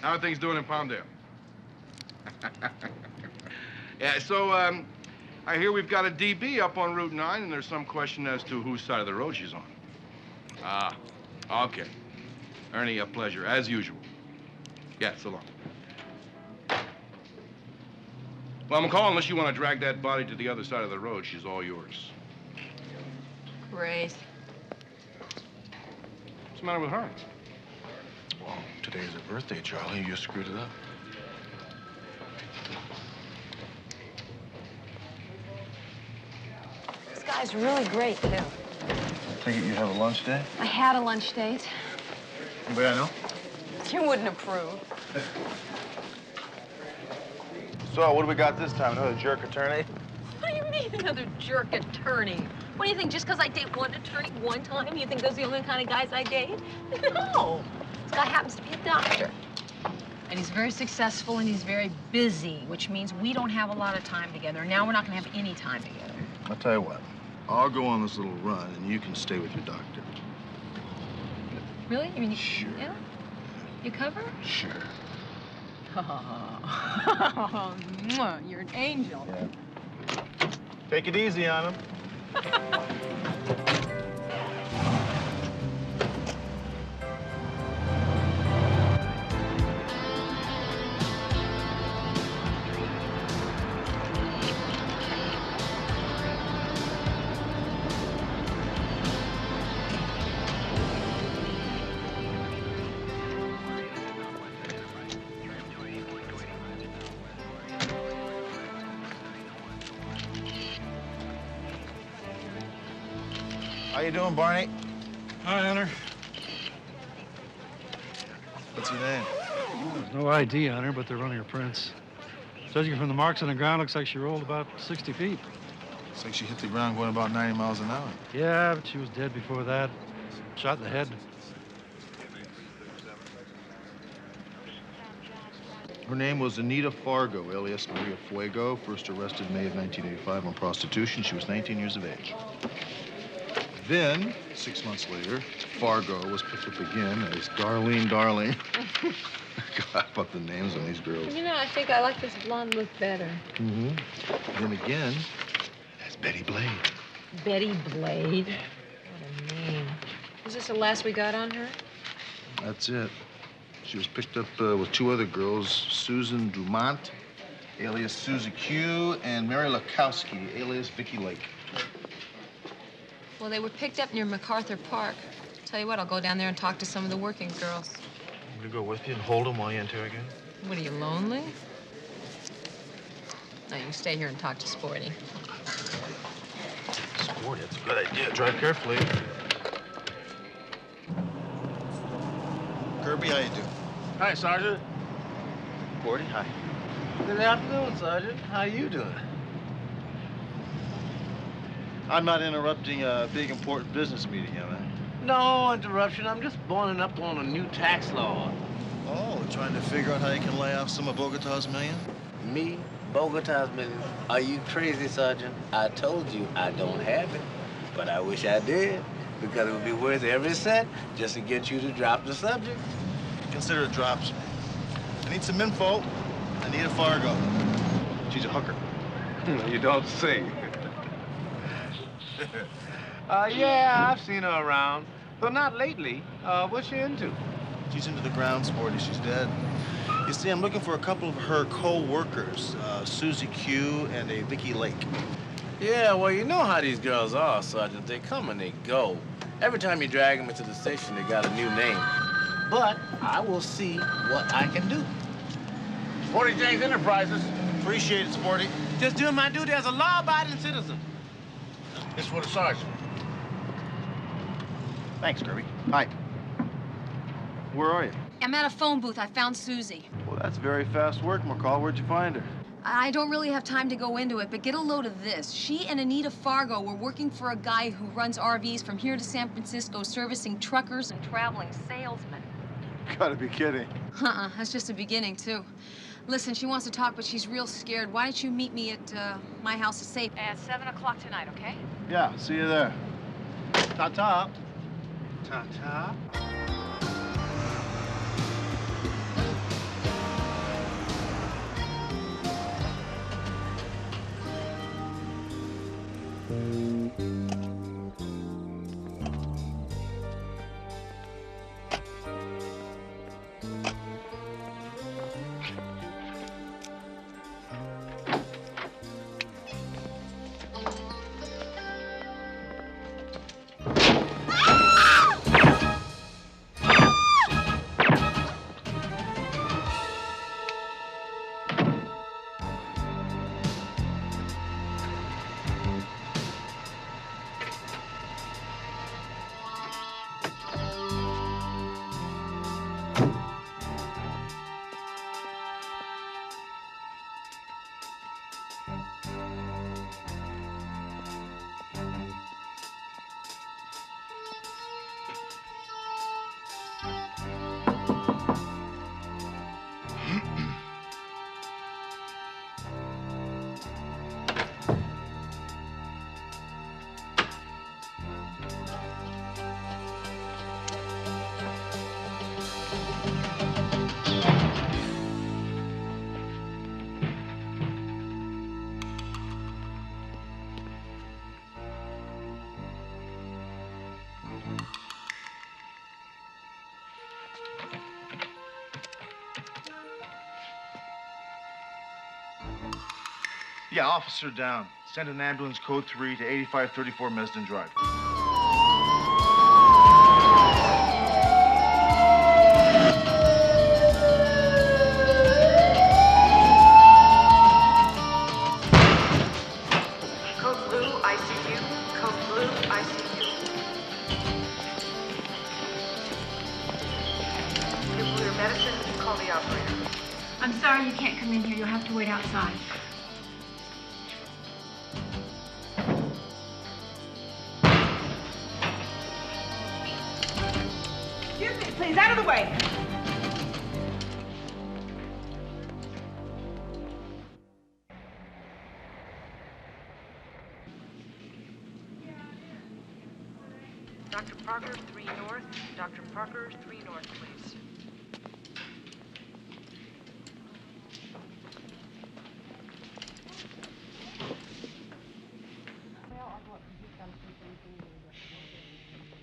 How are things doing in Palmdale? Yeah, so, I hear we've got a DB up on Route 9, and there's some question as to whose side of the road she's on. Ah, okay. Ernie, a pleasure, as usual. Yeah, so long. Well, McCall, unless you want to drag that body to the other side of the road, she's all yours. Great. What's the matter with her? Well, today's her birthday, Charlie. You screwed it up. This guy's really great, too. Take it you have a lunch date? I had a lunch date. Anybody I know? You wouldn't approve. So, what do we got this time? Another jerk attorney? What do you mean, another jerk attorney? What do you think, just because I date one attorney one time, you think those are the only kind of guys I date? No. This guy happens to be a doctor. And he's very successful and he's very busy, which means we don't have a lot of time together. Now we're not going to have any time together. I'll tell you what. I'll go on this little run and you can stay with your doctor. Really? You mean, sure. Yeah? You cover? Sure. Oh, you're an angel. Yeah. Take it easy on him. How you doing, Barney? Hi, Hunter. What's your name? There's no ID on her, but they're running her prints. Judging from the marks on the ground, looks like she rolled about 60 feet. Looks like she hit the ground going about 90 miles an hour. Yeah, but she was dead before that. Shot in the head. Her name was Anita Fargo, alias Maria Fuego. First arrested May of 1985 on prostitution. She was 19 years of age. Then, 6 months later, Fargo was picked up again as Darlene Darling. God, about the names on these girls. You know, I think I like this blonde look better. Mm-hmm. Then again, as Betty Blade. Betty Blade? What a name. Was this the last we got on her? That's it. She was picked up with two other girls, Susan Dumont, alias Susie Q, and Mary Lakowski, alias Vicky Lake. Well, they were picked up near MacArthur Park. Tell you what, I'll go down there and talk to some of the working girls. I'm gonna go with you and hold them while you interrogate. What, are you lonely? No, you can stay here and talk to Sporty. Sporty, that's a good idea. Drive carefully. Kirby, how you doing? Hi, Sergeant. Sporty, hi. Good afternoon, Sergeant. How you doing? I'm not interrupting a big, important business meeting, am I? No interruption. I'm just boning up on a new tax law. Oh, trying to figure out how you can lay off some of Bogota's million? Me? Bogota's million? Are you crazy, Sergeant? I told you I don't have it, but I wish I did, because it would be worth every cent just to get you to drop the subject. Consider it drops. I need some info. I need a Fargo. She's a hooker. You don't say. Yeah, I've seen her around, but not lately. What's she into? She's into the ground, Sporty. She's dead. You see, I'm looking for a couple of her co-workers, Susie Q and a Vicky Lake. Yeah, well, you know how these girls are, Sergeant. They come and they go. Every time you drag them into the station, they got a new name. But I will see what I can do. Sporty James Enterprises. Appreciate it, Sporty. Just doing my duty as a law-abiding citizen. It's for the sergeant. Thanks, Kirby. Hi. Where are you? I'm at a phone booth. I found Susie. Well, that's very fast work, McCall. Where'd you find her? I don't really have time to go into it, but get a load of this. She and Anita Fargo were working for a guy who runs RVs from here to San Francisco, servicing truckers and traveling salesmen. Gotta be kidding. That's just the beginning, too. Listen, she wants to talk, but she's real scared. Why don't you meet me at my house of safe at 7 o'clock tonight, okay? Yeah, see you there. Ta-ta. Ta-ta. Yeah, officer down. Send an ambulance code 3 to 8534 Mesden Drive. Code blue, ICU. Code blue, ICU. Give your medicine and call the operator. I'm sorry you can't come in here. You'll have to wait outside. Excuse me, please, out of the way. Dr. Parker, 3 North. Dr. Parker, 3 North, please.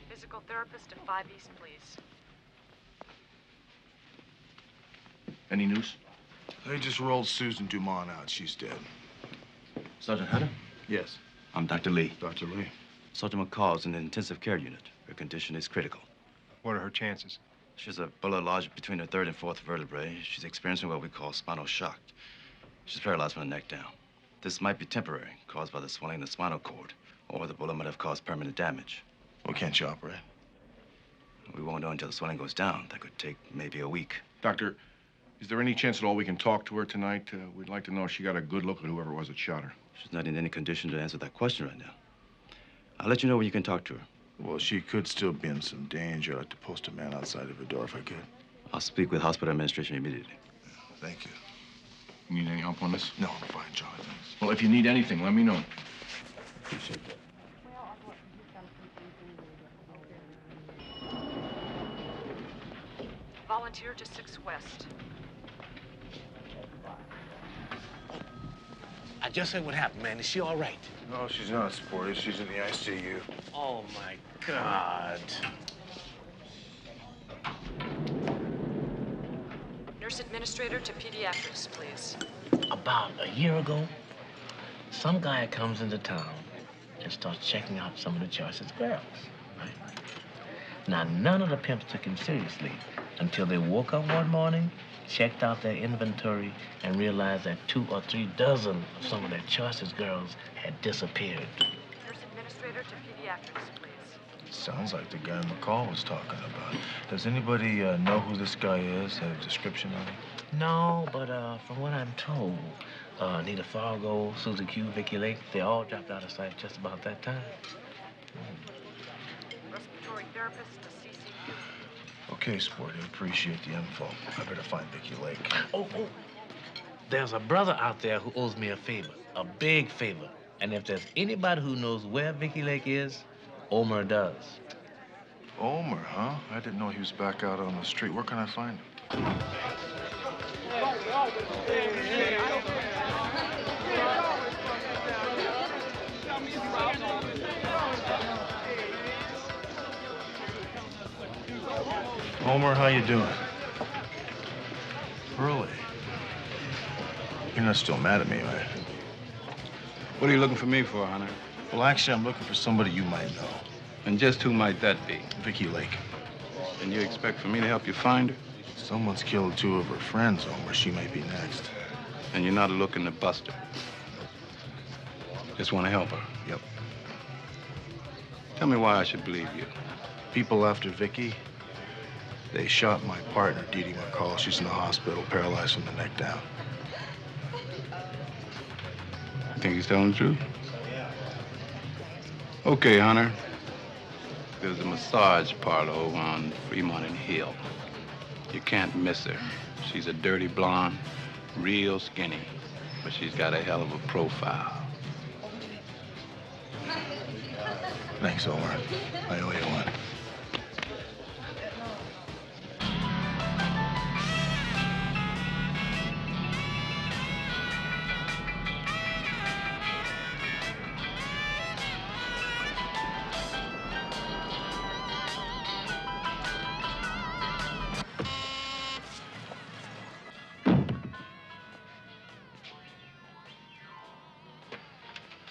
Physical therapist to 5 East, please. Any news? They just rolled Susan Dumont out. She's dead. Sergeant Hunter? Yes. I'm Dr. Lee. Dr. Lee. Sergeant McCall's in the intensive care unit. Her condition is critical. What are her chances? She has a bullet lodged between her 3rd and 4th vertebrae. She's experiencing what we call spinal shock. She's paralyzed from the neck down. This might be temporary, caused by the swelling of the spinal cord, or the bullet might have caused permanent damage. Well, can't you operate? We won't know until the swelling goes down. That could take maybe a week. Doctor, is there any chance at all we can talk to her tonight? We'd like to know if she got a good look at whoever it was that shot her. She's not in any condition to answer that question right now. I'll let you know when you can talk to her. Well, she could still be in some danger. I'd like to post a man outside of her door if I could. I'll speak with hospital administration immediately. Thank you. You need any help on this? No, I'm fine, Charlie, thanks. Well, if you need anything, let me know. Appreciate that. Volunteer to 6 West. I just heard what happened, man. Is she all right? No, she's not, Sporty. She's in the ICU. Oh, my God. Nurse administrator to pediatrics, please. About a year ago, some guy comes into town and starts checking out some of the choicest girls, right? Now, none of the pimps took him seriously until they woke up one morning, checked out their inventory, and realized that 2 or 3 dozen of some of their choicest girls had disappeared. Nurse administrator to pediatrics, please. Sounds like the guy McCall was talking about. Does anybody know who this guy is? Have a description on him? No, but from what I'm told, Nita Fargo, Susie Q, Vicky Lake, they all dropped out of sight just about that time. Respiratory therapist to Susie Q. Okay, Sporty, appreciate the info. I better find Vicky Lake. Oh, there's a brother out there who owes me a favor, a big favor. And if there's anybody who knows where Vicky Lake is, Omer does. Omer, huh? I didn't know he was back out on the street. Where can I find him? Omer, how you doing? Early. You're not still mad at me, right? What are you looking for me for, Hunter? Well, actually, I'm looking for somebody you might know. And just who might that be? Vicky Lake. And you expect for me to help you find her? Someone's killed two of her friends, Omer. She might be next. And you're not looking to bust her? Just want to help her? Yep. Tell me why I should believe you. People after Vicky, they shot my partner, Dee McCall. She's in the hospital, paralyzed from the neck down. Think he's telling the truth? Okay, Hunter. There's a massage parlor over on Fremont and Hill. You can't miss her. She's a dirty blonde, real skinny, but she's got a hell of a profile. Thanks, Omer. I owe you one.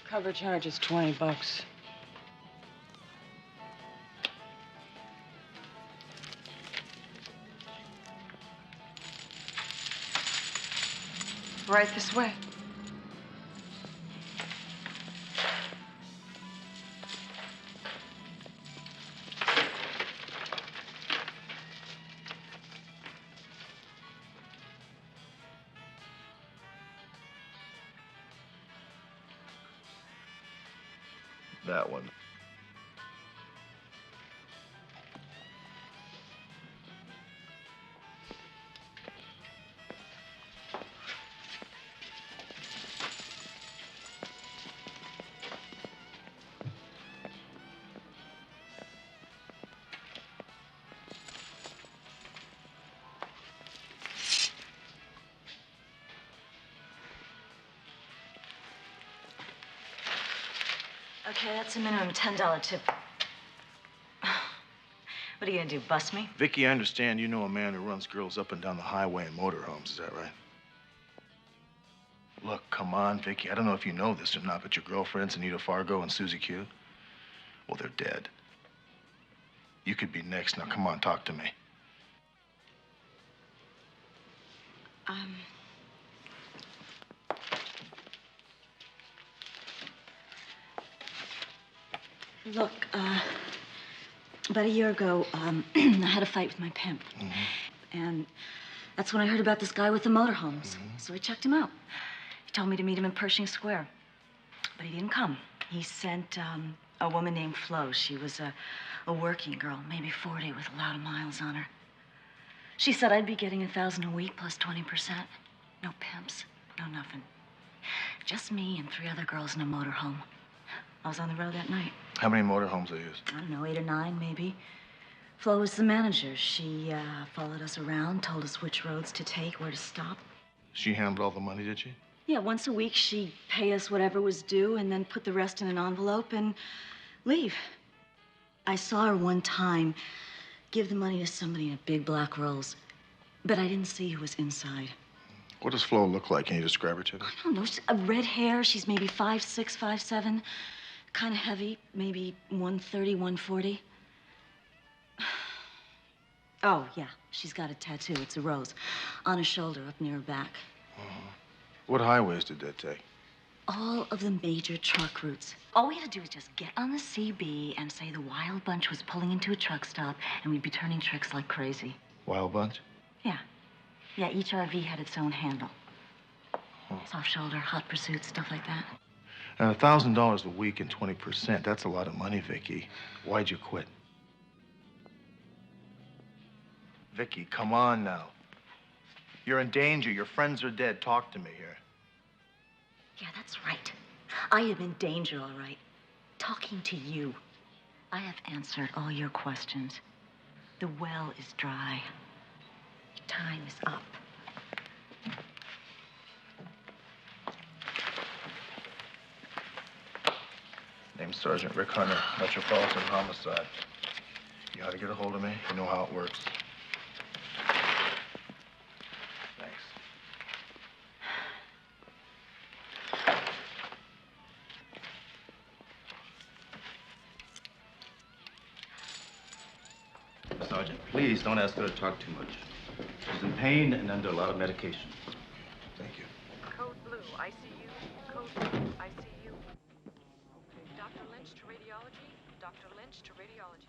Cover charge is $20. Right this way. That one. Okay, that's a minimum $10 tip. What are you gonna do, bust me? Vicky, I understand you know a man who runs girls up and down the highway in motorhomes. Is that right? Look, come on, Vicky. I don't know if you know this or not, but your girlfriends, Anita Fargo and Susie Q, well, they're dead. You could be next. Now, come on, talk to me. Look, about a year ago, I had a fight with my pimp. And that's when I heard about this guy with the motorhomes. So I checked him out. He told me to meet him in Pershing Square. But he didn't come. He sent a woman named Flo. She was a working girl, maybe 40, with a lot of miles on her. She said I'd be getting $1,000 a week plus 20%. No pimps, no nothing. Just me and 3 other girls in a motorhome. I was on the road that night. How many motorhomes they use? I don't know, 8 or 9, maybe. Flo was the manager. She followed us around, told us which roads to take, where to stop. She handled all the money, did she? Yeah, once a week, she'd pay us whatever was due and then put the rest in an envelope and leave. I saw her one time give the money to somebody in a big black Rolls, but I didn't see who was inside. What does Flo look like? Can you describe her to me? I don't know. She's red hair. She's maybe 5'6", 5'7". Kind of heavy, maybe 130, 140. Oh, yeah, she's got a tattoo. It's a rose on her shoulder up near her back. What highways did that take? All of the major truck routes. All we had to do was just get on the CB and say the Wild Bunch was pulling into a truck stop and we'd be turning tricks like crazy. Wild Bunch? Yeah. Yeah, each RV had its own handle. Soft shoulder, hot pursuit, stuff like that. And $1,000 a week and 20%, that's a lot of money, Vicky. Why'd you quit? Vicky, come on now. You're in danger. Your friends are dead. Talk to me here. Yeah, that's right. I am in danger, all right. Talking to you. I have answered all your questions. The well is dry. Your time is up. Name's Sergeant Rick Hunter, Metropolitan Homicide. You know how to get a hold of me. You know how it works. Thanks. Sergeant, please don't ask her to talk too much. She's in pain and under a lot of medication. Thank you. Code blue, ICU. Code blue, ICU. Dr. Lynch to radiology. Dr. Lynch to radiology.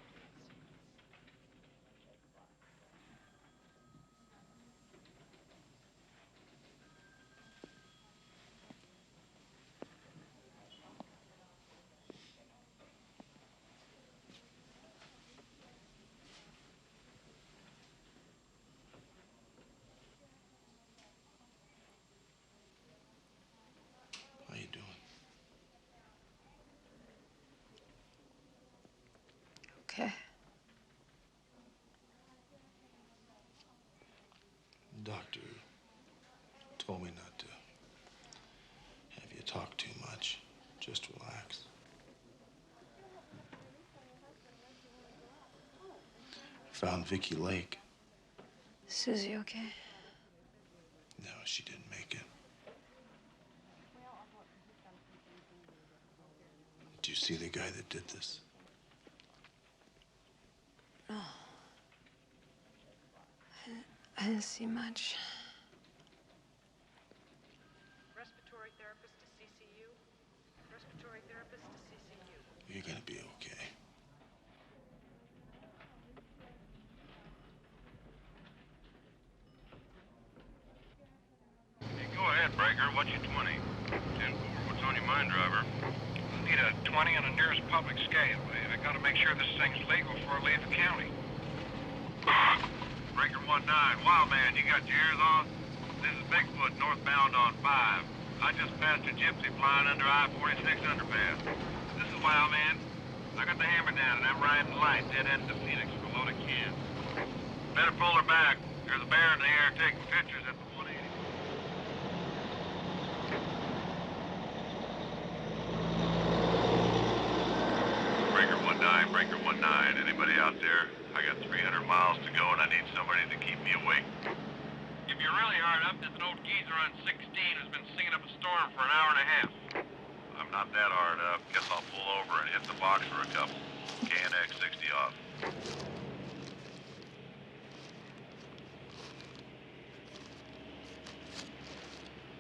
How you doing? Okay. Doctor told me not to have you talk too much. Just relax. Found Vicky Lake. Susie, okay? No, she didn't make it. Do you see the guy that did this? No. I didn't see much. Respiratory therapist to CCU. Respiratory therapist to CCU. You're gonna be okay. Hey, go ahead, Breaker. What's your 20? 10-4. What's on your mind, driver? I need a 20 on the nearest public scale. I gotta make sure this thing's legal before I leave the county. Breaker 19. Wild man, you got your ears on? This is Bigfoot northbound on 5. I just passed a gypsy flying under I-46 underpass. This is Wild man. I got the hammer down and I'm riding light dead end to Phoenix for a load of kids. Better pull her back. There's a bear in the air taking pictures at the 180. Breaker 19, Breaker 19. Anybody out there? I got 300 miles to go and I need somebody to keep me awake. If you're really hard up, there's an old geezer on 16 who's been singing up a storm for an hour and a half. I'm not that hard up. Guess I'll pull over and hit the box for a couple. KNX 60 off.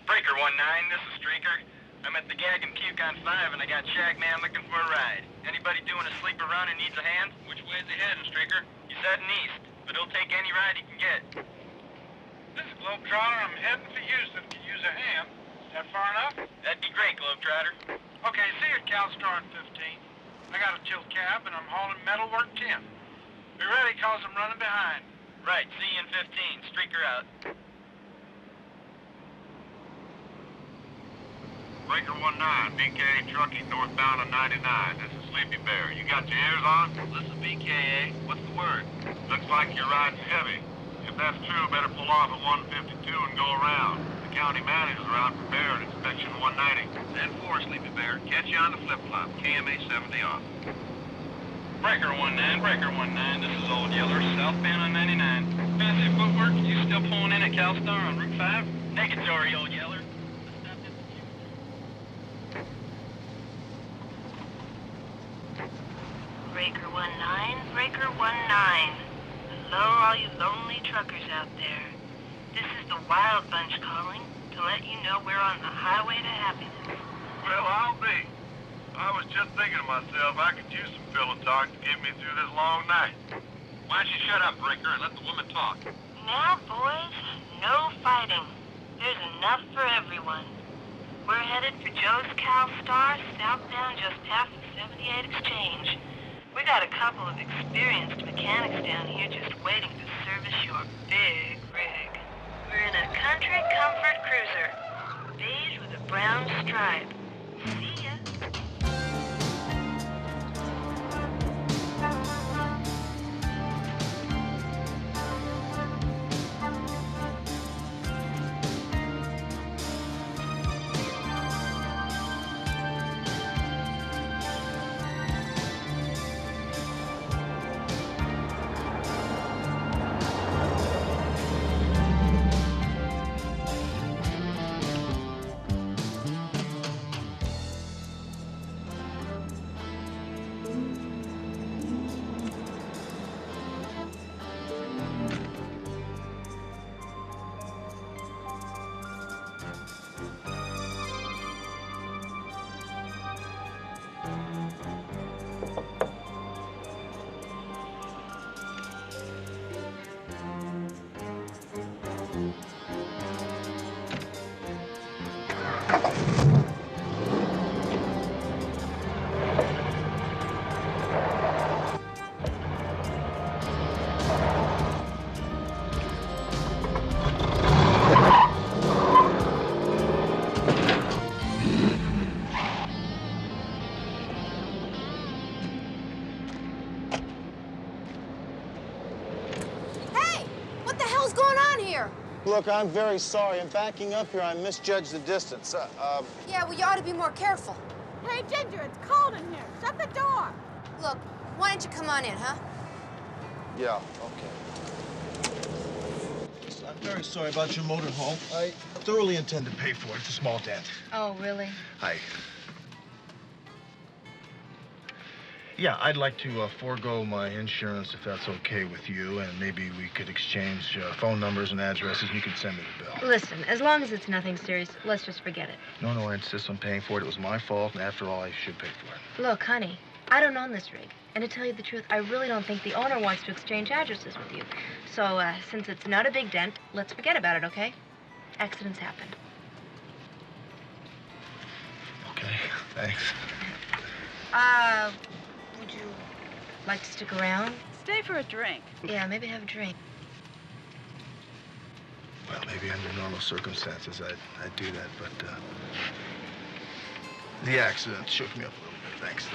Breaker 19, this is Streaker. I'm at the Gag and Puke on 5 and I got Shagman looking for a ride. Anybody doing a sleeper run and needs a hand? Which way's he heading, Streaker? He's heading east, but he'll take any ride he can get. This is Globetrotter. I'm heading for Houston. Could use a hand. Is that far enough? That'd be great, Globetrotter. Okay, see you at CalStar on 15. I got a tilt cab and I'm hauling metalwork 10. Be ready, cause I'm running behind. Right, see you in 15. Streaker out. Breaker 19, BKA trucking northbound on 99. This is Sleepy Bear. You got your ears on? This is BKA. What's the word? Looks like you're riding heavy. If that's true, better pull off at 152 and go around. The county manager's around for bear at inspection 190. 10-4, Sleepy Bear. Catch you on the flip-flop. KMA 70 off. Breaker 19, Breaker 19. This is Old Yeller, southbound on 99. Fancy footwork? You still pulling in at CalStar on Route 5? Negatory, Old Yeller. Breaker 19, Breaker 19. Hello, all you lonely truckers out there. This is the Wild Bunch calling to let you know we're on the highway to happiness. Well, I'll be. I was just thinking to myself, I could use some pillow talk to get me through this long night. Why don't you shut up, Breaker, and let the woman talk? Now, boys, no fighting. There's enough for everyone. We're headed for Joe's Cal Star, southbound just past the 78 Exchange. We got a couple of experienced mechanics down here just waiting to service your big rig. We're in a country comfort cruiser, beige with a brown stripe. See ya. Look, I'm very sorry. I'm backing up here. I misjudged the distance. Yeah, well, you ought to be more careful. Hey, Ginger, it's cold in here. Shut the door. Look, why don't you come on in, huh? Yeah, okay. I'm very sorry about your motorhome. I thoroughly intend to pay for it. It's a small dent. Oh, really? Hi. Yeah, I'd like to forego my insurance if that's okay with you, and maybe we could exchange phone numbers and addresses, and you could send me the bill. Listen, as long as it's nothing serious, let's just forget it. No, I insist on paying for it. It was my fault, and after all, I should pay for it. Look, honey, I don't own this rig. And to tell you the truth, I really don't think the owner wants to exchange addresses with you. So, since it's not a big dent, let's forget about it, okay? Accidents happen. Okay, thanks. Would you like to stick around? Stay for a drink. Yeah, maybe have a drink. Well, maybe under normal circumstances I'd do that, but the accident shook me up a little bit. Thanks.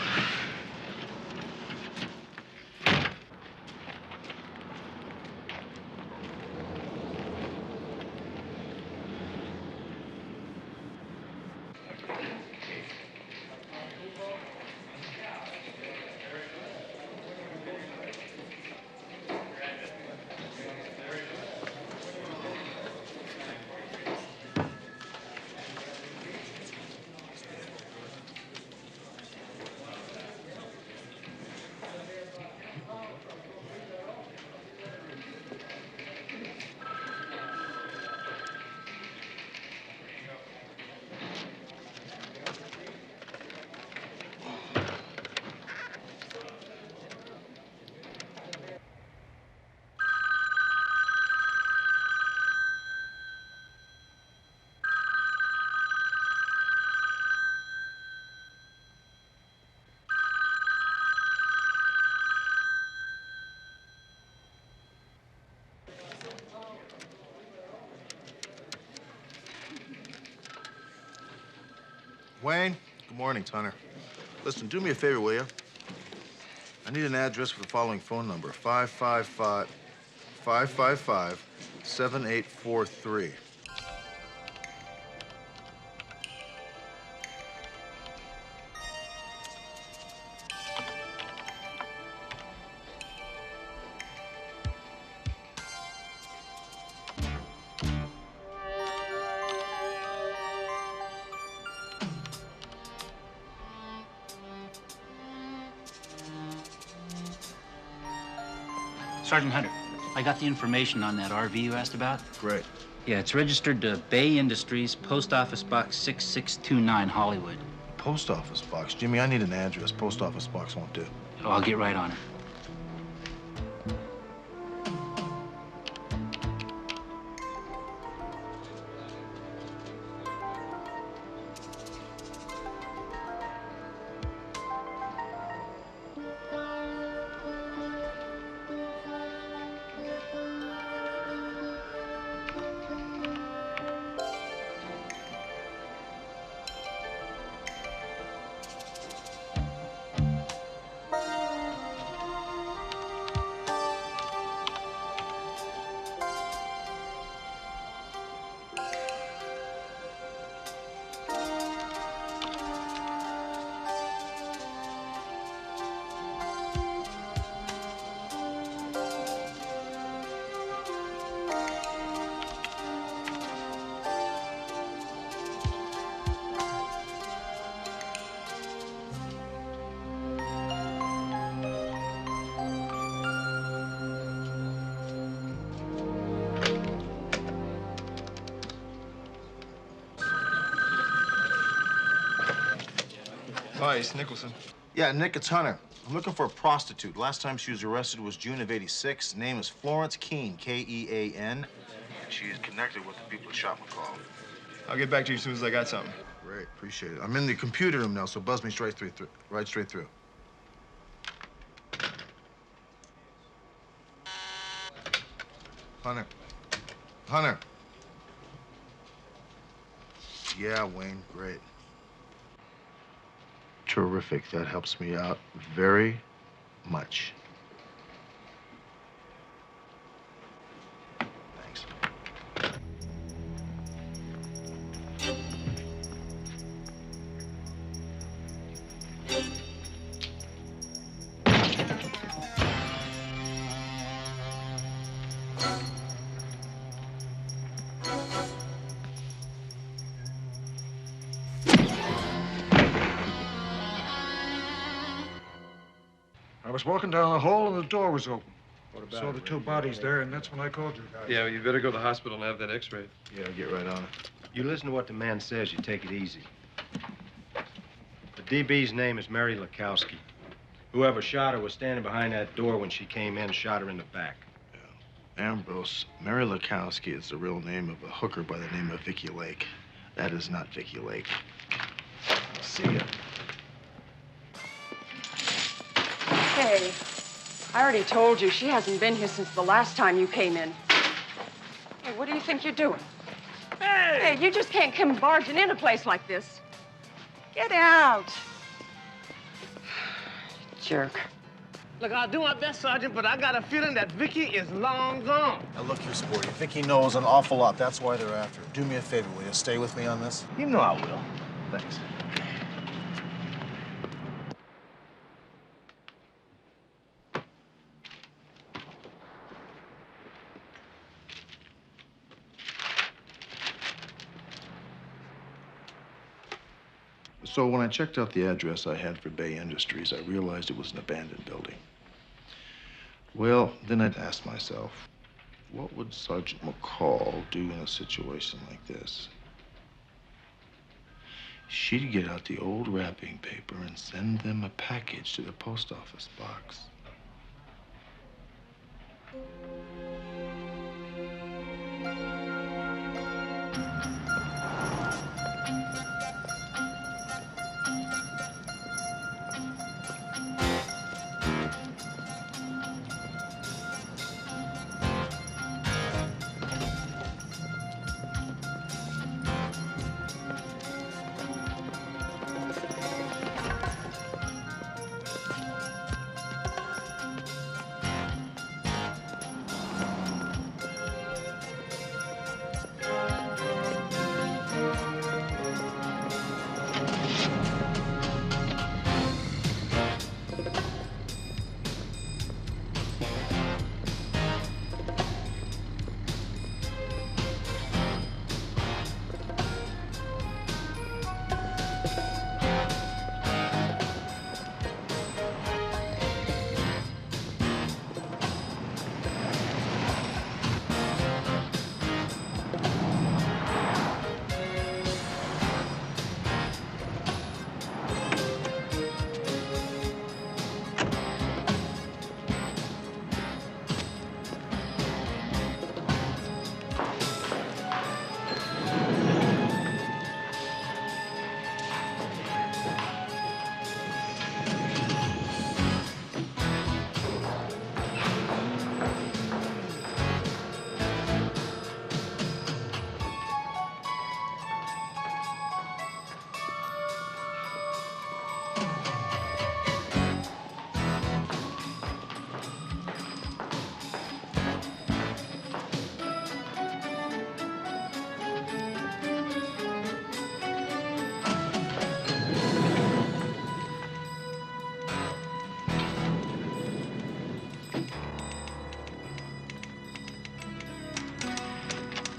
Wayne, good morning, Tunner. Listen, do me a favor, will you? I need an address for the following phone number, 555-7843. Sergeant Hunter, I got the information on that RV you asked about. Great. Yeah, it's registered to Bay Industries, Post Office Box 6629, Hollywood. Post office box? Jimmy, I need an address. Post office box won't do. Oh, I'll get right on it. Hi, it's Nicholson. Yeah, Nick, it's Hunter. I'm looking for a prostitute. Last time she was arrested was June of '86. Name is Florence Keene, K-E-A-N. She's connected with the people at Shop McCall. I'll get back to you as soon as I got something. Great, appreciate it. I'm in the computer room now, so buzz me straight through. Right straight through. Hunter. Hunter. Yeah, Wayne, great. Terrific. That helps me out very much. Thanks. I was walking down the hall and the door was open. What about Saw it, the two Ray? bodies there, and that's when I called you guys. Yeah, well, you better go to the hospital and have that x-rayed. Yeah, I'll get right on it. You listen to what the man says, you take it easy. The DB's name is Mary Lakowski. Whoever shot her was standing behind that door when she came in, shot her in the back. Ambrose, Mary Lakowski is the real name of a hooker by the name of Vicky Lake. That is not Vicky Lake. See ya. Hey, I already told you she hasn't been here since the last time you came in. Hey, what do you think you're doing? Hey, you just can't come barging in a place like this. Get out. Jerk. Look, I'll do my best, Sergeant, but I got a feeling that Vicky is long gone. Now, look here, Sporty. Vicky knows an awful lot. That's why they're after her. Do me a favor, will you? Stay with me on this? You know I will. Thanks. So when I checked out the address I had for Bay Industries, I realized it was an abandoned building. Well, then I'd asked myself, what would Sergeant McCall do in a situation like this? She'd get out the old wrapping paper and send them a package to the post office box.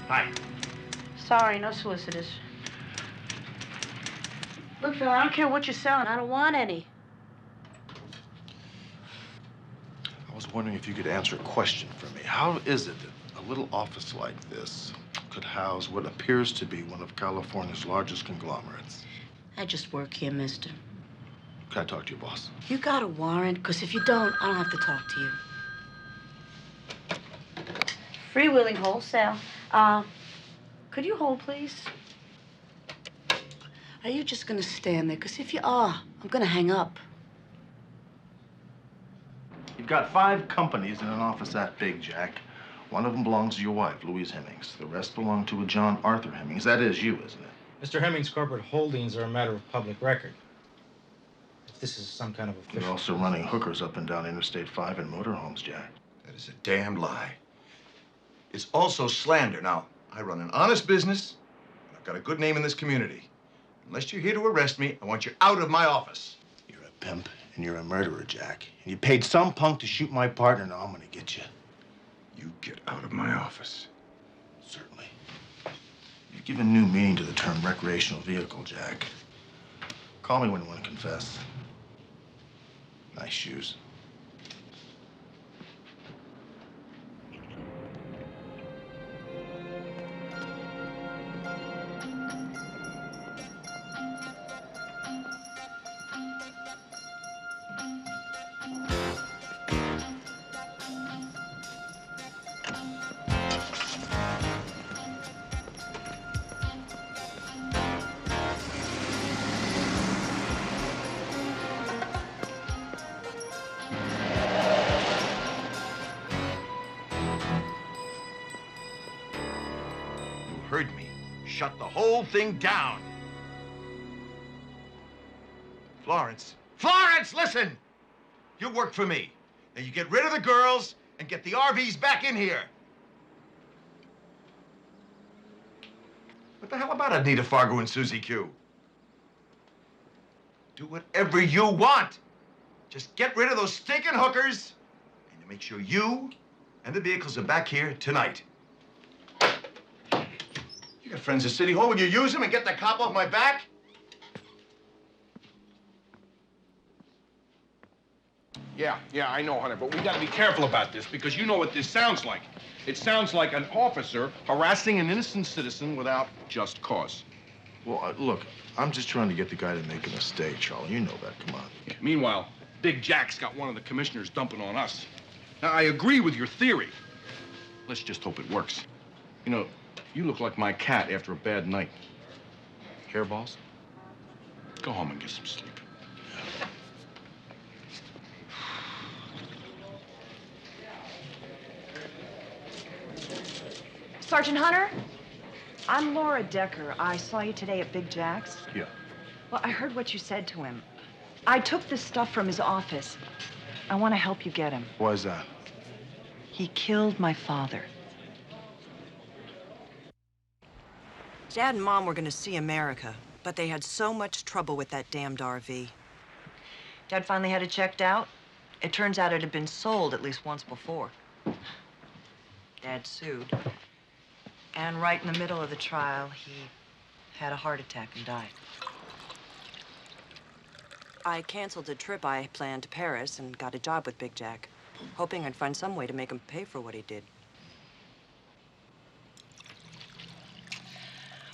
Hi. Sorry, no solicitors. Look, fella, I don't care what you're selling. I don't want any. I was wondering if you could answer a question for me. How is it that a little office like this could house what appears to be one of California's largest conglomerates? I just work here, mister. Can I talk to your boss? You got a warrant? Because if you don't, I don't have to talk to you. Freewheeling wholesale. Could you hold, please? Are you just gonna stand there? Because if you are, I'm gonna hang up. You've got 5 companies in an office that big, Jack. One of them belongs to your wife, Louise Hemmings. The rest belong to a John Arthur Hemmings. That is you, isn't it? Mr. Hemmings' corporate holdings are a matter of public record. If this is some kind of official... You're also running hookers up and down Interstate 5 in motorhomes, Jack. That is a damned lie. It's also slander. Now, I run an honest business, and I've got a good name in this community. Unless you're here to arrest me, I want you out of my office. You're a pimp, and you're a murderer, Jack. And you paid some punk to shoot my partner. Now I'm gonna get you. You get out of my office. Certainly. You've given new meaning to the term recreational vehicle, Jack. Call me when you want to confess. Nice shoes. Heard me. Shut the whole thing down. Florence. Florence, listen! You work for me. Now you get rid of the girls and get the RVs back in here. What the hell about Anita Fargo and Susie Q? Do whatever you want. Just get rid of those stinking hookers and make sure you and the vehicles are back here tonight. You got friends at City Hall. Will you use them and get the cop off my back? Yeah, I know, Hunter, but we gotta be careful about this because you know what this sounds like. It sounds like an officer harassing an innocent citizen without just cause. Well, look, I'm just trying to get the guy to make a mistake, Charlie. You know that. Come on. Yeah, meanwhile, Big Jack's got one of the commissioners dumping on us. Now, I agree with your theory. Let's just hope it works. You know, you look like my cat after a bad night. Hairballs? Go home and get some sleep. Sergeant Hunter? I'm Laura Decker. I saw you today at Big Jack's. Yeah. Well, I heard what you said to him. I took this stuff from his office. I want to help you get him. Why is that? He killed my father. Dad and Mom were going to see America, but they had so much trouble with that damned RV. Dad finally had it checked out. It turns out it had been sold at least once before. Dad sued. And right in the middle of the trial, he had a heart attack and died. I canceled a trip I planned to Paris and got a job with Big Jack, hoping I'd find some way to make him pay for what he did.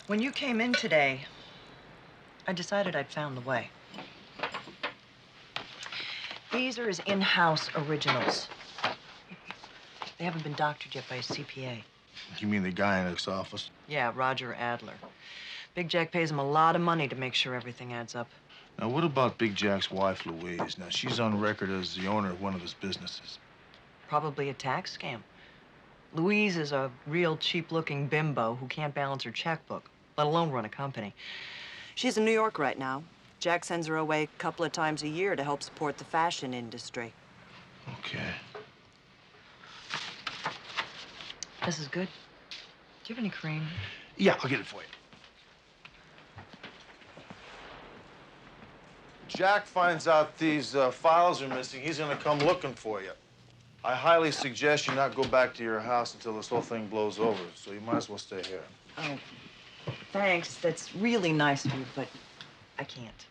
When you came in today, I decided I'd found the way. These are his in-house originals. They haven't been doctored yet by his CPA. You mean the guy in his office? Yeah, Roger Adler. Big Jack pays him a lot of money to make sure everything adds up. Now, what about Big Jack's wife, Louise? Now, she's on record as the owner of one of his businesses. Probably a tax scam. Louise is a real cheap-looking bimbo who can't balance her checkbook, let alone run a company. She's in New York right now. Jack sends her away a couple of times a year to help support the fashion industry. Okay. This is good. Do you have any cream? Yeah, I'll get it for you. Jack finds out these files are missing, he's gonna come looking for you. I highly suggest you not go back to your house until this whole thing blows over, so you might as well stay here. Oh, thanks. That's really nice of you, but I can't.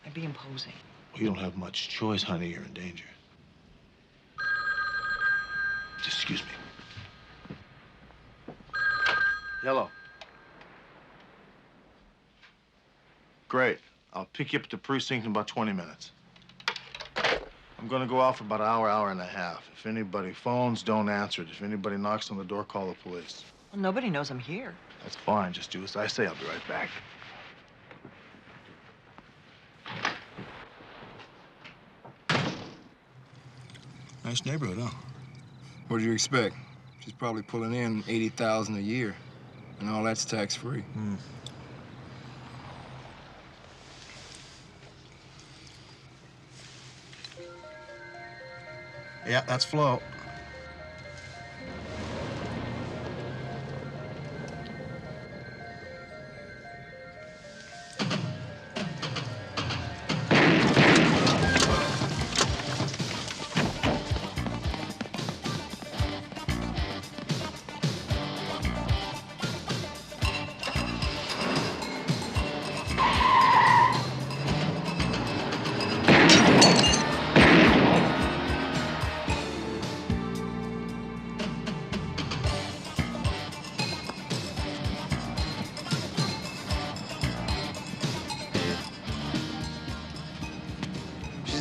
I'd be imposing. Well, you don't have much choice, honey. You're in danger. Excuse me. Hello. Great. I'll pick you up at the precinct in about 20 minutes. I'm gonna go out for about an hour, hour and a half. If anybody phones, don't answer it. If anybody knocks on the door, call the police. Well, nobody knows I'm here. That's fine. Just do as I say. I'll be right back. Nice neighborhood, huh? What do you expect? She's probably pulling in $80,000 a year, and all that's tax-free. Yeah, that's Flo.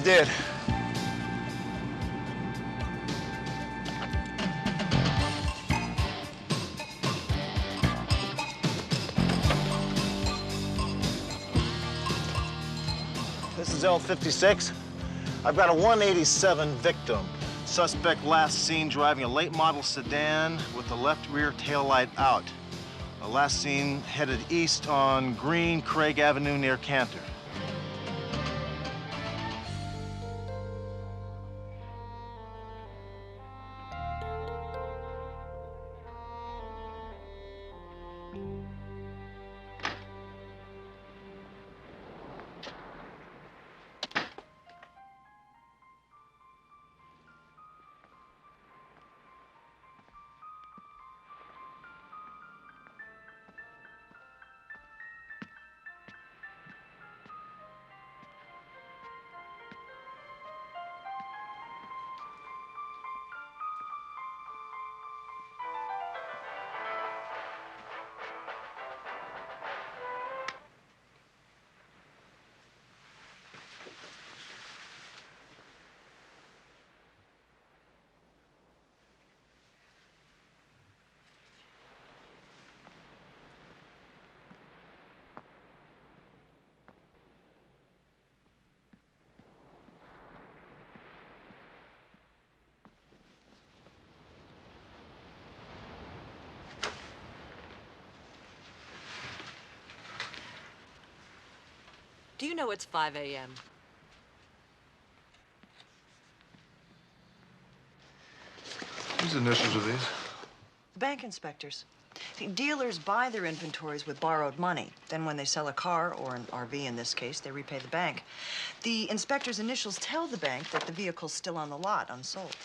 Dead. This is L56. I've got a 187 victim. Suspect last seen driving a late model sedan with the left rear taillight out. Last seen headed east on Green Craig Avenue near Cantor. Do you know it's 5 a.m.? Whose initials are these? The bank inspectors. See, dealers buy their inventories with borrowed money. Then when they sell a car, or an RV in this case, they repay the bank. The inspector's initials tell the bank that the vehicle's still on the lot, unsold.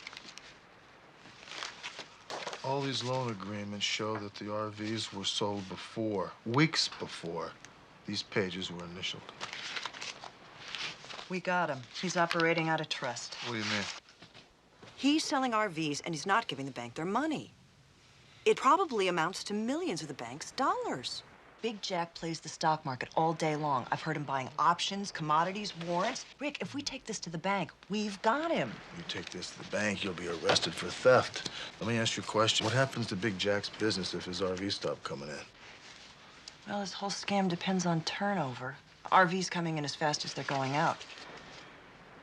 All these loan agreements show that the RVs were sold before, weeks before, these pages were initialed. We got him. He's operating out of trust. What do you mean? He's selling RVs, and he's not giving the bank their money. It probably amounts to millions of the bank's dollars. Big Jack plays the stock market all day long. I've heard him buying options, commodities, warrants. Rick, if we take this to the bank, we've got him. You take this to the bank, you'll be arrested for theft. Let me ask you a question. What happens to Big Jack's business if his RVs stop coming in? Well, this whole scam depends on turnover. RVs coming in as fast as they're going out.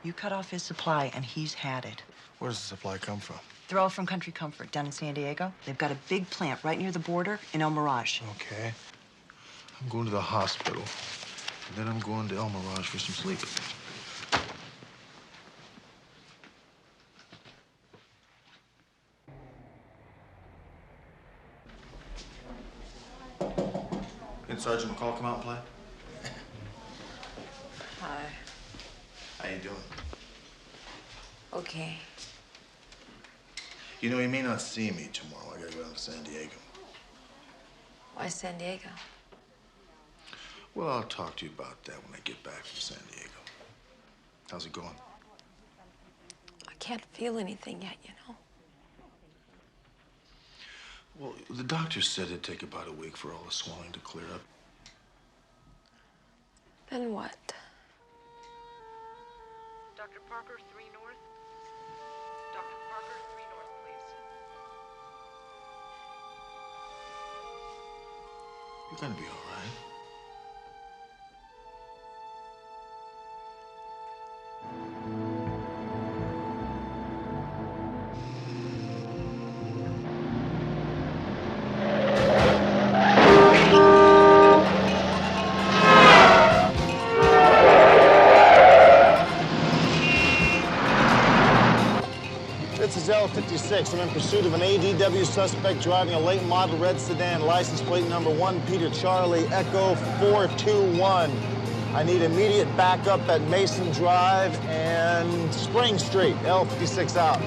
You cut off his supply, and he's had it. Where does the supply come from? They're all from Country Comfort down in San Diego. They've got a big plant right near the border in El Mirage. Okay. I'm going to the hospital, and then I'm going to El Mirage for some sleep. Can Sergeant McCall come out and play? Hi. How you doing? Okay. You know, you may not see me tomorrow. I gotta go down to San Diego. Why San Diego? Well, I'll talk to you about that when I get back from San Diego. How's it going? I can't feel anything yet, you know. Well, the doctor said it'd take about a week for all the swelling to clear up. Then what? Parker, 3 North. Dr. Parker, 3 North, please. You're gonna be all right. This is L56. I'm in pursuit of an ADW suspect driving a late model red sedan, license plate number 1 Peter Charlie Echo 421. I need immediate backup at Mason Drive and Spring Street. L56 out.